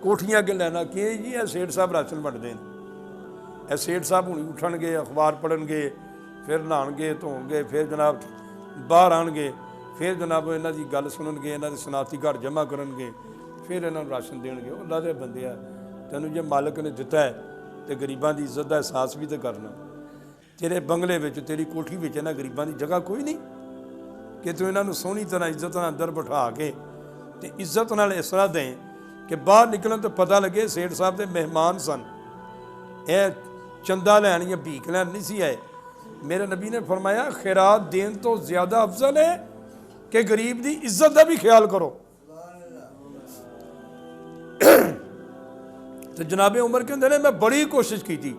ਕੋਠੀਆਂ ਅੱਗੇ ਲੈਣਾ ਕਿ ਜੀ ਇਹ ਸੇਠ ਸਾਹਿਬ ਰਾਸ਼ਨ ਵੰਡਦੇ ਨੇ, ਇਹ ਸੇਠ ਸਾਹਿਬ ਹੁਣੀ ਉੱਠਣਗੇ, ਅਖਬਾਰ ਪੜ੍ਹਨਗੇ, ਫਿਰ ਨਹਾਉਣਗੇ ਧੋਣਗੇ, ਫਿਰ ਜਨਾਬ ਬਾਹਰ ਆਉਣਗੇ, ਫਿਰ ਜਨਾਬ ਇਹਨਾਂ ਦੀ ਗੱਲ ਸੁਣਨਗੇ, ਇਹਨਾਂ ਦੇ ਸਨਾਤੀ ਘਰ ਜਮ੍ਹਾਂ ਕਰਨਗੇ, ਫਿਰ ਇਹਨਾਂ ਨੂੰ ਰਾਸ਼ਨ ਦੇਣਗੇ। ਉਹ ਅੱਲਾ ਦੇ ਬੰਦੇ ਆ, ਤੈਨੂੰ ਜੇ ਮਾਲਕ ਨੇ ਦਿੱਤਾ ਹੈ ਤੇ ਗਰੀਬਾਂ ਦੀ ਇੱਜ਼ਤ ਦਾ ਅਹਿਸਾਸ ਵੀ ਤਾਂ ਕਰਨਾ। ਤੇਰੇ ਬੰਗਲੇ ਵਿੱਚ, ਤੇਰੀ ਕੋਠੀ ਵਿੱਚ ਇਹਨਾਂ ਗਰੀਬਾਂ ਦੀ ਜਗ੍ਹਾ ਕੋਈ ਨਹੀਂ ਕਿ ਤੂੰ ਇਹਨਾਂ ਨੂੰ ਸੋਹਣੀ ਤਰ੍ਹਾਂ ਇੱਜ਼ਤ ਨਾਲ ਅੰਦਰ ਬਿਠਾ ਕੇ ਤੇ ਇੱਜ਼ਤ ਨਾਲ ਇਸ ਤਰ੍ਹਾਂ ਦੇਂ ਕਿ ਬਾਹਰ ਨਿਕਲਣ ਤੋਂ ਪਤਾ ਲੱਗੇ ਸੇਠ ਸਾਹਿਬ ਦੇ ਮਹਿਮਾਨ ਸਨ, ਇਹ ਚੰਦਾ ਲੈਣ ਜਾਂ ਭੀਖ ਲੈਣ ਨਹੀਂ ਸੀ ਆਏ। ਮੇਰੇ ਨਬੀ ਨੇ ਫਰਮਾਇਆ ਖੈਰਾਤ ਦੇਣ ਤੋਂ ਜ਼ਿਆਦਾ ਅਫਜ਼ਲ ਹੈ ਕਿ ਗਰੀਬ ਦੀ ਇੱਜ਼ਤ ਦਾ ਵੀ ਖਿਆਲ ਕਰੋ। ਤੇ ਜਨਾਬੇ ਉਮਰ ਕਹਿੰਦੇ ਨੇ ਮੈਂ ਬੜੀ ਕੋਸ਼ਿਸ਼ ਕੀਤੀ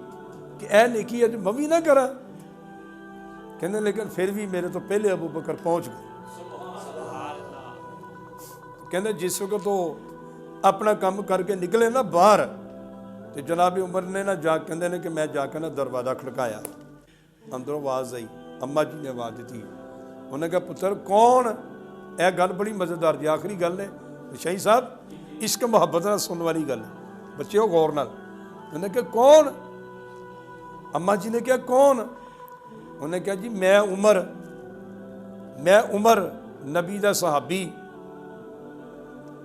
ਕਿ ਇਹ ਨੇਕੀ ਅੱਜ ਮੈਂ ਵੀ ਨਾ ਕਰਾਂ, ਕਹਿੰਦੇ ਲੇਕਿਨ ਫਿਰ ਵੀ ਮੇਰੇ ਤੋਂ ਪਹਿਲੇ ਅਬੂ ਬਕਰ ਪਹੁੰਚ ਗਏ। ਕਹਿੰਦੇ ਜਿਸ ਵਕਤ ਉਹ ਆਪਣਾ ਕੰਮ ਕਰਕੇ ਨਿਕਲੇ ਨਾ ਬਾਹਰ, ਤੇ ਜਨਾਬੇ ਉਮਰ ਨੇ ਨਾ ਜਾ ਕਹਿੰਦੇ ਨੇ ਕਿ ਮੈਂ ਜਾ ਕੇ ਨਾ ਦਰਵਾਜ਼ਾ ਖੜਕਾਇਆ, ਅੰਦਰੋਂ ਆਵਾਜ਼ ਆਈ, ਅੰਮਾ ਜੀ ਨੇ ਆਵਾਜ਼ ਦਿੱਤੀ। ਉਹਨੇ ਕਿਹਾ ਪੁੱਤਰ ਕੌਣ? ਇਹ ਗੱਲ ਬੜੀ ਮਜ਼ੇਦਾਰ ਦੀ ਆਖਰੀ ਗੱਲ ਹੈ ਸ਼ਾਹੀ ਸਾਹਿਬ, ਇਸ਼ਕ ਮੁਹੱਬਤ ਨਾਲ ਸੁਣਨ ਵਾਲੀ ਗੱਲ ਹੈ, ਬੱਚਿਓ ਗੌਰ ਨਾਲ। ਉਹਨੇ ਕਿਹਾ ਕੌਣ? ਅੰਮਾ ਜੀ ਨੇ ਕਿਹਾ ਕੌਣ? ਉਹਨੇ ਕਿਹਾ ਜੀ ਮੈਂ ਉਮਰ ਨਬੀ ਦਾ ਸਹਾਬੀ।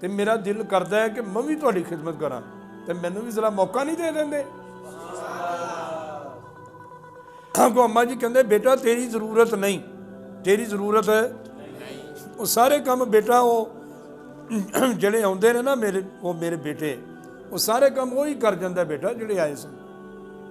ਤੇ ਮੇਰਾ ਦਿਲ ਕਰਦਾ ਹੈ ਕਿ ਮੈਂ ਵੀ ਤੁਹਾਡੀ ਖਿਦਮਤ ਕਰਾਂ, ਤੇ ਮੈਨੂੰ ਵੀ ਜ਼ਰਾ ਮੌਕਾ ਨਹੀਂ ਦੇ ਦਿੰਦੇ? ਅੱਗੋਂ ਅੰਮਾ ਜੀ ਕਹਿੰਦੇ ਬੇਟਾ ਤੇਰੀ ਜ਼ਰੂਰਤ ਨਹੀਂ, ਤੇਰੀ ਜ਼ਰੂਰਤ ਹੈ ਉਹ ਸਾਰੇ ਕੰਮ ਬੇਟਾ ਉਹ ਜਿਹੜੇ ਆਉਂਦੇ ਨੇ ਨਾ ਮੇਰੇ ਬੇਟੇ, ਉਹ ਸਾਰੇ ਕੰਮ ਉਹ ਹੀ ਕਰ ਜਾਂਦਾ ਬੇਟਾ ਜਿਹੜੇ ਆਏ ਸਨ,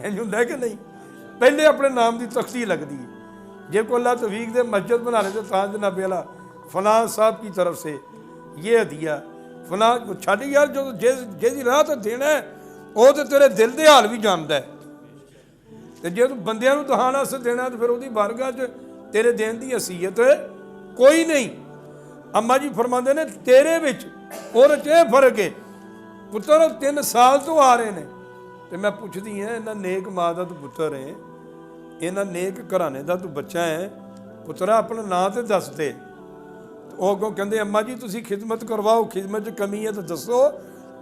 ਇੰਝ ਹੁੰਦਾ ਕਿ ਨਹੀਂ? ਪਹਿਲੇ ਆਪਣੇ ਨਾਮ ਦੀ ਤਖਤੀ ਲੱਗਦੀ ਹੈ। ਜੇ کو اللہ توفیق دے مسجد بنا رہے تو تاں جناب والا فلاں صاحب کی طرف سے یہ ہدیہ فلاں چھڈ یار جو جہਦੀ راہ ਤੇ ਦੇਣਾ ਉਹ ਤੇ ਤੇਰੇ ਦਿਲ ਦੇ ਹਾਲ ਵੀ ਜਾਣਦਾ ਹੈ ਤੇ ਜੇ ਤੂੰ ਬੰਦਿਆਂ ਨੂੰ ਦਿਖਾਉਣ ਵਾਸਤੇ ਦੇਣਾ ਤੇ ਫਿਰ ਉਹਦੀ ਬਾਰਗਾਹ 'ਚ ਤੇਰੇ ਦੇਣ ਦੀ ਹਸੀਅਤ ਕੋਈ ਨਹੀਂ। ਅੰਮਾ ਜੀ ਫਰਮਾਉਂਦੇ ਨੇ ਤੇਰੇ ਵਿੱਚ ਔਰ 'ਚ ਇਹ ਫਰਕ ਹੈ ਪੁੱਤਰ 3 ਸਾਲ ਤੋਂ ਆ ਰਹੇ ਨੇ ਤੇ ਮੈਂ ਪੁੱਛਦੀ ਹਾਂ ਇਹਨਾਂ ਨੇਕ ਮਾਂ ਦਾ ਤੂੰ ਪੁੱਤਰ ਹੈ ਇਹਨਾਂ ਨੇਕ ਘਰਾਣੇ ਦਾ ਤੂੰ ਬੱਚਾ ਹੈ ਪੁੱਤਰਾ ਆਪਣਾ ਨਾਂ ਤੇ ਦੱਸ ਦੇ। ਉਹ ਅੱਗੋਂ ਕਹਿੰਦੇ ਅੰਮਾ ਜੀ ਤੁਸੀਂ ਖਿਦਮਤ ਕਰਵਾਓ ਖਿਦਮਤ 'ਚ ਕਮੀ ਹੈ ਤਾਂ ਦੱਸੋ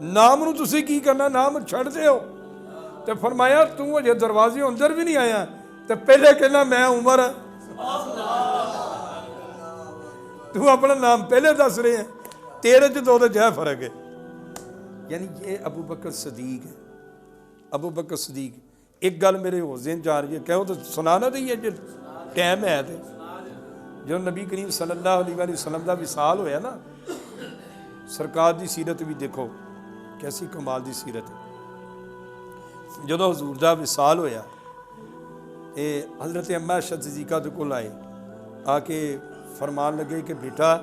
ਨਾਮ ਨੂੰ ਤੁਸੀਂ ਕੀ ਕਰਨਾ ਨਾਮ ਛੱਡ ਦਿਓ। ਤੇ ਫਰਮਾਇਆ ਤੂੰ ਅਜੇ ਦਰਵਾਜ਼ੇ ਅੰਦਰ ਵੀ ਨਹੀਂ ਆਇਆ ਤੇ ਪਹਿਲੇ ਕਹਿੰਦਾ ਮੈਂ ਉਮਰ ਤੂੰ ਆਪਣਾ ਨਾਮ ਪਹਿਲੇ ਦੱਸ ਰਹੇ ਹੈ ਤੇਰੇ 'ਚ ਤਾਂ ਉਹਦੇ 'ਚ ਫਰਕ ਹੈ। ਯਾਨੀ ਇਹ ਅਬੂ ਬਕਰ ਸਦੀਕ ਹੈ ਅਬੂ ਬਕਰ ਸਦੀਕ। ਇੱਕ ਗੱਲ ਮੇਰੇ ਹੋਰ ਜ਼ਿਹਨ 'ਚ ਆ ਰਹੀ ਹੈ ਕਹੋ ਤਾਂ ਸੁਣਾ ਨਾ ਦਈਏ ਜੇ ਟਾਈਮ ਹੈ ਤੇ ਜਦੋਂ ਨਬੀ ਕਰੀਮ ਸੱਲੱਲਾਹੁ ਅਲੈਹਿ ਵਸੱਲਮ ਦਾ ਵਿਸਾਲ ਹੋਇਆ ਨਾ ਸਰਕਾਰ ਦੀ ਸੀਰਤ ਵੀ ਦੇਖੋ ਕੈਸੀ ਕਮਾਲ ਦੀ ਸੀਰਤ ਹੈ। ਜਦੋਂ ਹਜ਼ੂਰ ਦਾ ਵਿਸਾਲ ਹੋਇਆ ਇਹ ਹਜ਼ਰਤ ਅੰਮਾ ਸ਼ਦੀਕਾ ਦੇ ਕੋਲ ਆਏ ਆ ਕੇ ਫਰਮਾਨ ਲੱਗੇ ਕਿ ਬੇਟਾ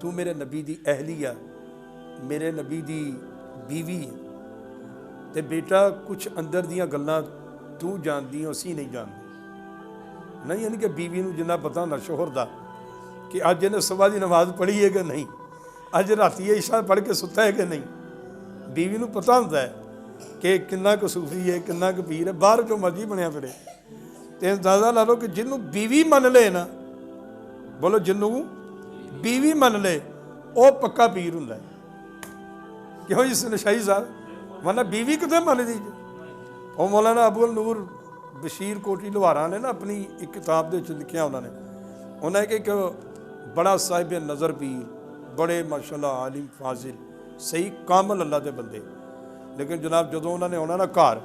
ਤੂੰ ਮੇਰੇ ਨਬੀ ਦੀ ਅਹਿਲੀ ਆ ਮੇਰੇ ਨਬੀ ਦੀ ਬੀਵੀ ਹੈ ਤੇ ਬੇਟਾ ਕੁਛ ਅੰਦਰ ਦੀਆਂ ਗੱਲਾਂ ਤੂੰ ਜਾਣਦੀ ਹੈ ਅਸੀਂ ਨਹੀਂ ਜਾਣਦੇ ਨਹੀਂ ਯਾਨੀ ਕਿ ਬੀਵੀ ਨੂੰ ਜਿੰਨਾ ਪਤਾ ਹੁੰਦਾ ਸ਼ੋਹਰ ਦਾ ਕਿ ਅੱਜ ਇਹਨੇ ਸੁਬਹ ਦੀ ਨਮਾਜ਼ ਪੜ੍ਹੀ ਹੈ ਕਿ ਨਹੀਂ ਅੱਜ ਰਾਤੀ ਇਸ਼ਾ ਪੜ੍ਹ ਕੇ ਸੁੱਤਾ ਹੈ ਕਿ ਨਹੀਂ ਬੀਵੀ ਨੂੰ ਪਤਾ ਹੁੰਦਾ ਹੈ ਕਿ ਕਿੰਨਾ ਕੁ ਸੂਫੀ ਹੈ ਕਿੰਨਾ ਕੁ ਪੀਰ ਹੈ ਬਾਹਰ ਜੋ ਮਰਜ਼ੀ ਬਣਿਆ ਫਿਰੇ ਤੇ ਅੰਦਾਜ਼ਾ ਲਾ ਲਓ ਕਿ ਜਿਹਨੂੰ ਬੀਵੀ ਮੰਨ ਲਏ ਨਾ ਬੋਲੋ ਜਿਹਨੂੰ ਬੀਵੀ ਮੰਨ ਲਏ ਉਹ ਪੱਕਾ ਪੀਰ ਹੁੰਦਾ ਹੈ। ਕਿਉਂ ਜੀ ਨਸ਼ਾਈ ਸਾਹਿਬ ਵਰਨਾ ਬੀਵੀ ਕਿਤੇ ਮੰਨਦੀ ਉਹ ਮੌਲਾਨਾ ਅਬੂ ਨੂਰ ਬਸ਼ੀਰ ਕੋਟੀ ਲੁਹਾਰਾ ਨੇ ਨਾ ਆਪਣੀ ਇੱਕ ਕਿਤਾਬ ਦੇ ਵਿੱਚ ਲਿਖਿਆ ਉਹਨਾਂ ਨੇ ਕਿ ਇੱਕ ਬੜਾ ਸਾਹਿਬ ਨਜ਼ਰ ਪੀਰ ਬੜੇ ਮਾਸ਼ਾਅੱਲਾ ਆਲਿਮ ਫਾਜ਼ਿਲ ਸਹੀ ਕਾਮਲ ਅੱਲਾ ਦੇ ਬੰਦੇ ਲੇਕਿਨ ਜਨਾਬ ਜਦੋਂ ਉਹਨਾਂ ਨੇ ਆਉਣਾ ਨਾ ਘਰ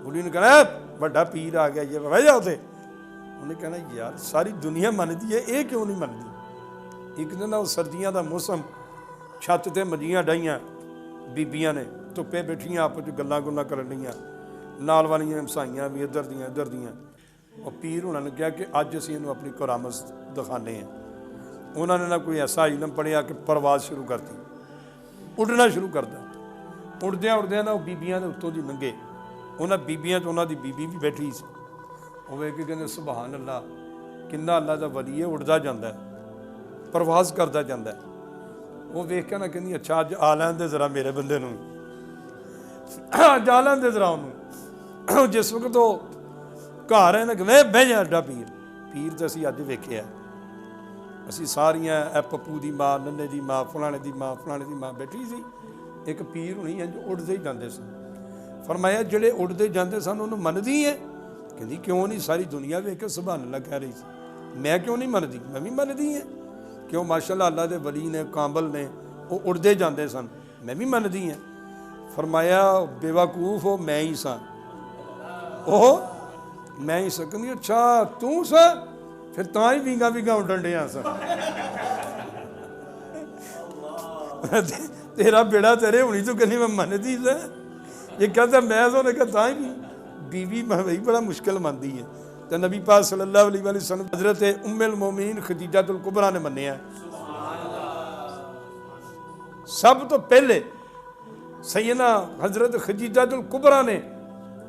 ਕੁੜੀ ਨੂੰ ਕਹਿਣਾ ਵੱਡਾ ਪੀਰ ਆ ਗਿਆ ਜੇ ਬਹਿ ਜਾ ਉੱਥੇ ਉਹਨੇ ਕਹਿਣਾ ਯਾਰ ਸਾਰੀ ਦੁਨੀਆ ਮੰਨਦੀ ਹੈ ਇਹ ਕਿਉਂ ਨਹੀਂ ਮੰਨਦੀ। ਇੱਕ ਦਿਨ ਉਹ ਸਰਦੀਆਂ ਦਾ ਮੌਸਮ ਛੱਤ 'ਤੇ ਮੰਜੀਆਂ ਡਾਈਆਂ ਬੀਬੀਆਂ ਨੇ ਧੁੱਪੇ ਬੈਠੀਆਂ ਆਪਸ 'ਚ ਗੱਲਾਂ ਗੁੱਲਾਂ ਕਰਨ ਡੀਆਂ ਨਾਲ ਵਾਲੀਆਂ ਹਮਸਾਈਆਂ ਵੀ ਇੱਧਰ ਦੀਆਂ ਉਹ ਪੀਰ ਹੋਣਾ ਨੇ ਕਿਹਾ ਕਿ ਅੱਜ ਅਸੀਂ ਇਹਨੂੰ ਆਪਣੀ ਕਰਾਮਤ ਦਿਖਾਉਂਦੇ ਹਾਂ। ਉਹਨਾਂ ਨੇ ਨਾ ਕੋਈ ਐਸਾ ਇਲਮ ਪੜ੍ਹਿਆ ਕਿ ਪਰਵਾਜ਼ ਸ਼ੁਰੂ ਕਰਤੀ ਉੱਡਣਾ ਸ਼ੁਰੂ ਕਰਦਾ ਉੱਡਦਿਆਂ ਨਾ ਉਹ ਬੀਬੀਆਂ ਦੇ ਉੱਤੋਂ ਦੀ ਲੰਘੇ ਉਹਨਾਂ ਬੀਬੀਆਂ 'ਚ ਉਹਨਾਂ ਦੀ ਬੀਬੀ ਵੀ ਬੈਠੀ ਸੀ ਉਹ ਵੇਖ ਕੇ ਕਹਿੰਦੇ ਸੁਭਾਨ ਅੱਲਾ ਕਿੰਨਾ ਅੱਲਾ ਦਾ ਵਲੀ ਹੈ ਉੱਡਦਾ ਜਾਂਦਾ ਪਰਵਾਜ਼ ਕਰਦਾ ਜਾਂਦਾ ਉਹ ਵੇਖ ਕੇ ਨਾ ਕਹਿੰਦੀ ਅੱਛਾ ਅੱਜ ਆ ਲੈਣ ਦੇ ਜ਼ਰਾ ਮੇਰੇ ਬੰਦੇ ਨੂੰ ਅੱਜ ਆ ਲੈਣ ਦੇ ਜ਼ਰਾ ਉਹਨੂੰ ਜਿਸ ਵਕਤ ਉਹ ਘਰ ਹੈ ਨਾ ਕਿ ਬਹਿ ਜਾ ਅੱਡਾ ਪੀਰ ਤਾਂ ਅਸੀਂ ਅੱਜ ਵੇਖਿਆ ਅਸੀਂ ਸਾਰੀਆਂ ਇਹ ਪੱਪੂ ਦੀ ਮਾਂ ਨੰਨੇ ਦੀ ਮਾਂ ਫਲਾਣੇ ਦੀ ਮਾਂ ਬੈਠੀ ਸੀ ਇੱਕ ਪੀਰ ਹੋਣੀ ਇੰਝ ਉੱਡਦੇ ਹੀ ਜਾਂਦੇ ਸਨ। ਫਰਮਾਇਆ ਜਿਹੜੇ ਉੱਡਦੇ ਜਾਂਦੇ ਸਨ ਉਹਨੂੰ ਮੰਨਦੀ ਹੈ ਕਹਿੰਦੀ ਕਿਉਂ ਨਹੀਂ ਸਾਰੀ ਦੁਨੀਆ ਵੇਖ ਕੇ ਸੁਭਾਨ ਅੱਲਾ ਕਹਿ ਰਹੀ ਸੀ ਮੈਂ ਕਿਉਂ ਨਹੀਂ ਮੰਨਦੀ ਮੈਂ ਵੀ ਮੰਨਦੀ ਹਾਂ ਕਿਉਂ ਮਾਸ਼ਾਅੱਲਾ ਅੱਲਾ ਦੇ ਵਲੀ ਨੇ ਕਾਬਲ ਨੇ ਉਹ ਉੱਡਦੇ ਜਾਂਦੇ ਸਨ ਮੈਂ ਵੀ ਮੰਨਦੀ ਹਾਂ। ਫਰਮਾਇਆ ਬੇਵਕੂਫ ਹੋ ਮੈਂ ਹੀ ਸਾਂ ਉਹ ਮੈਂ ਹੀ ਸਾਂ ਕਹਿੰਦੀ ਅੱਛਾ ਤੂੰ ਸਾਂ ਫਿਰ ਤਾਂ ਹੀ ਵਿੰਗਾ ਉੱਡਣ ਡਿਆ ਸਾਂ ਤੇਰਾ ਬੇੜਾ ਤੇਰੇ ਹੋਣੀ ਤੂੰ ਕਹਿੰਦੀ ਮੈਂ ਮੰਨਦੀ ਸਾਂ ਇਹ ਕਹਿੰਦਾ ਮੈਂ ਉਹਨੇ ਕਿਹਾ ਤਾਂ ਹੀ ਬੀਵੀ ਮੈਂ ਬਈ ਬੜਾ ਮੁਸ਼ਕਿਲ ਮੰਨਦੀ ਹੈ ਤੇ ਨਬੀ ਪਾਕ ਸੱਲੱਲਾਹੁ ਅਲੈਹਿ ਵਸੱਲਮ ਹਜ਼ਰਤ ਉਮੁਲ ਮੋਮੀਨ ਖਦੀਜਾਤੁਲ ਕੁਬਰਾ ਨੇ ਮੰਨਿਆ ਸਭ ਤੋਂ ਪਹਿਲੇ ਸੈਯਦਨਾ ਹਜ਼ਰਤ ਖਦੀਜਾਤੁਲ ਕੁਬਰਾ ਨੇ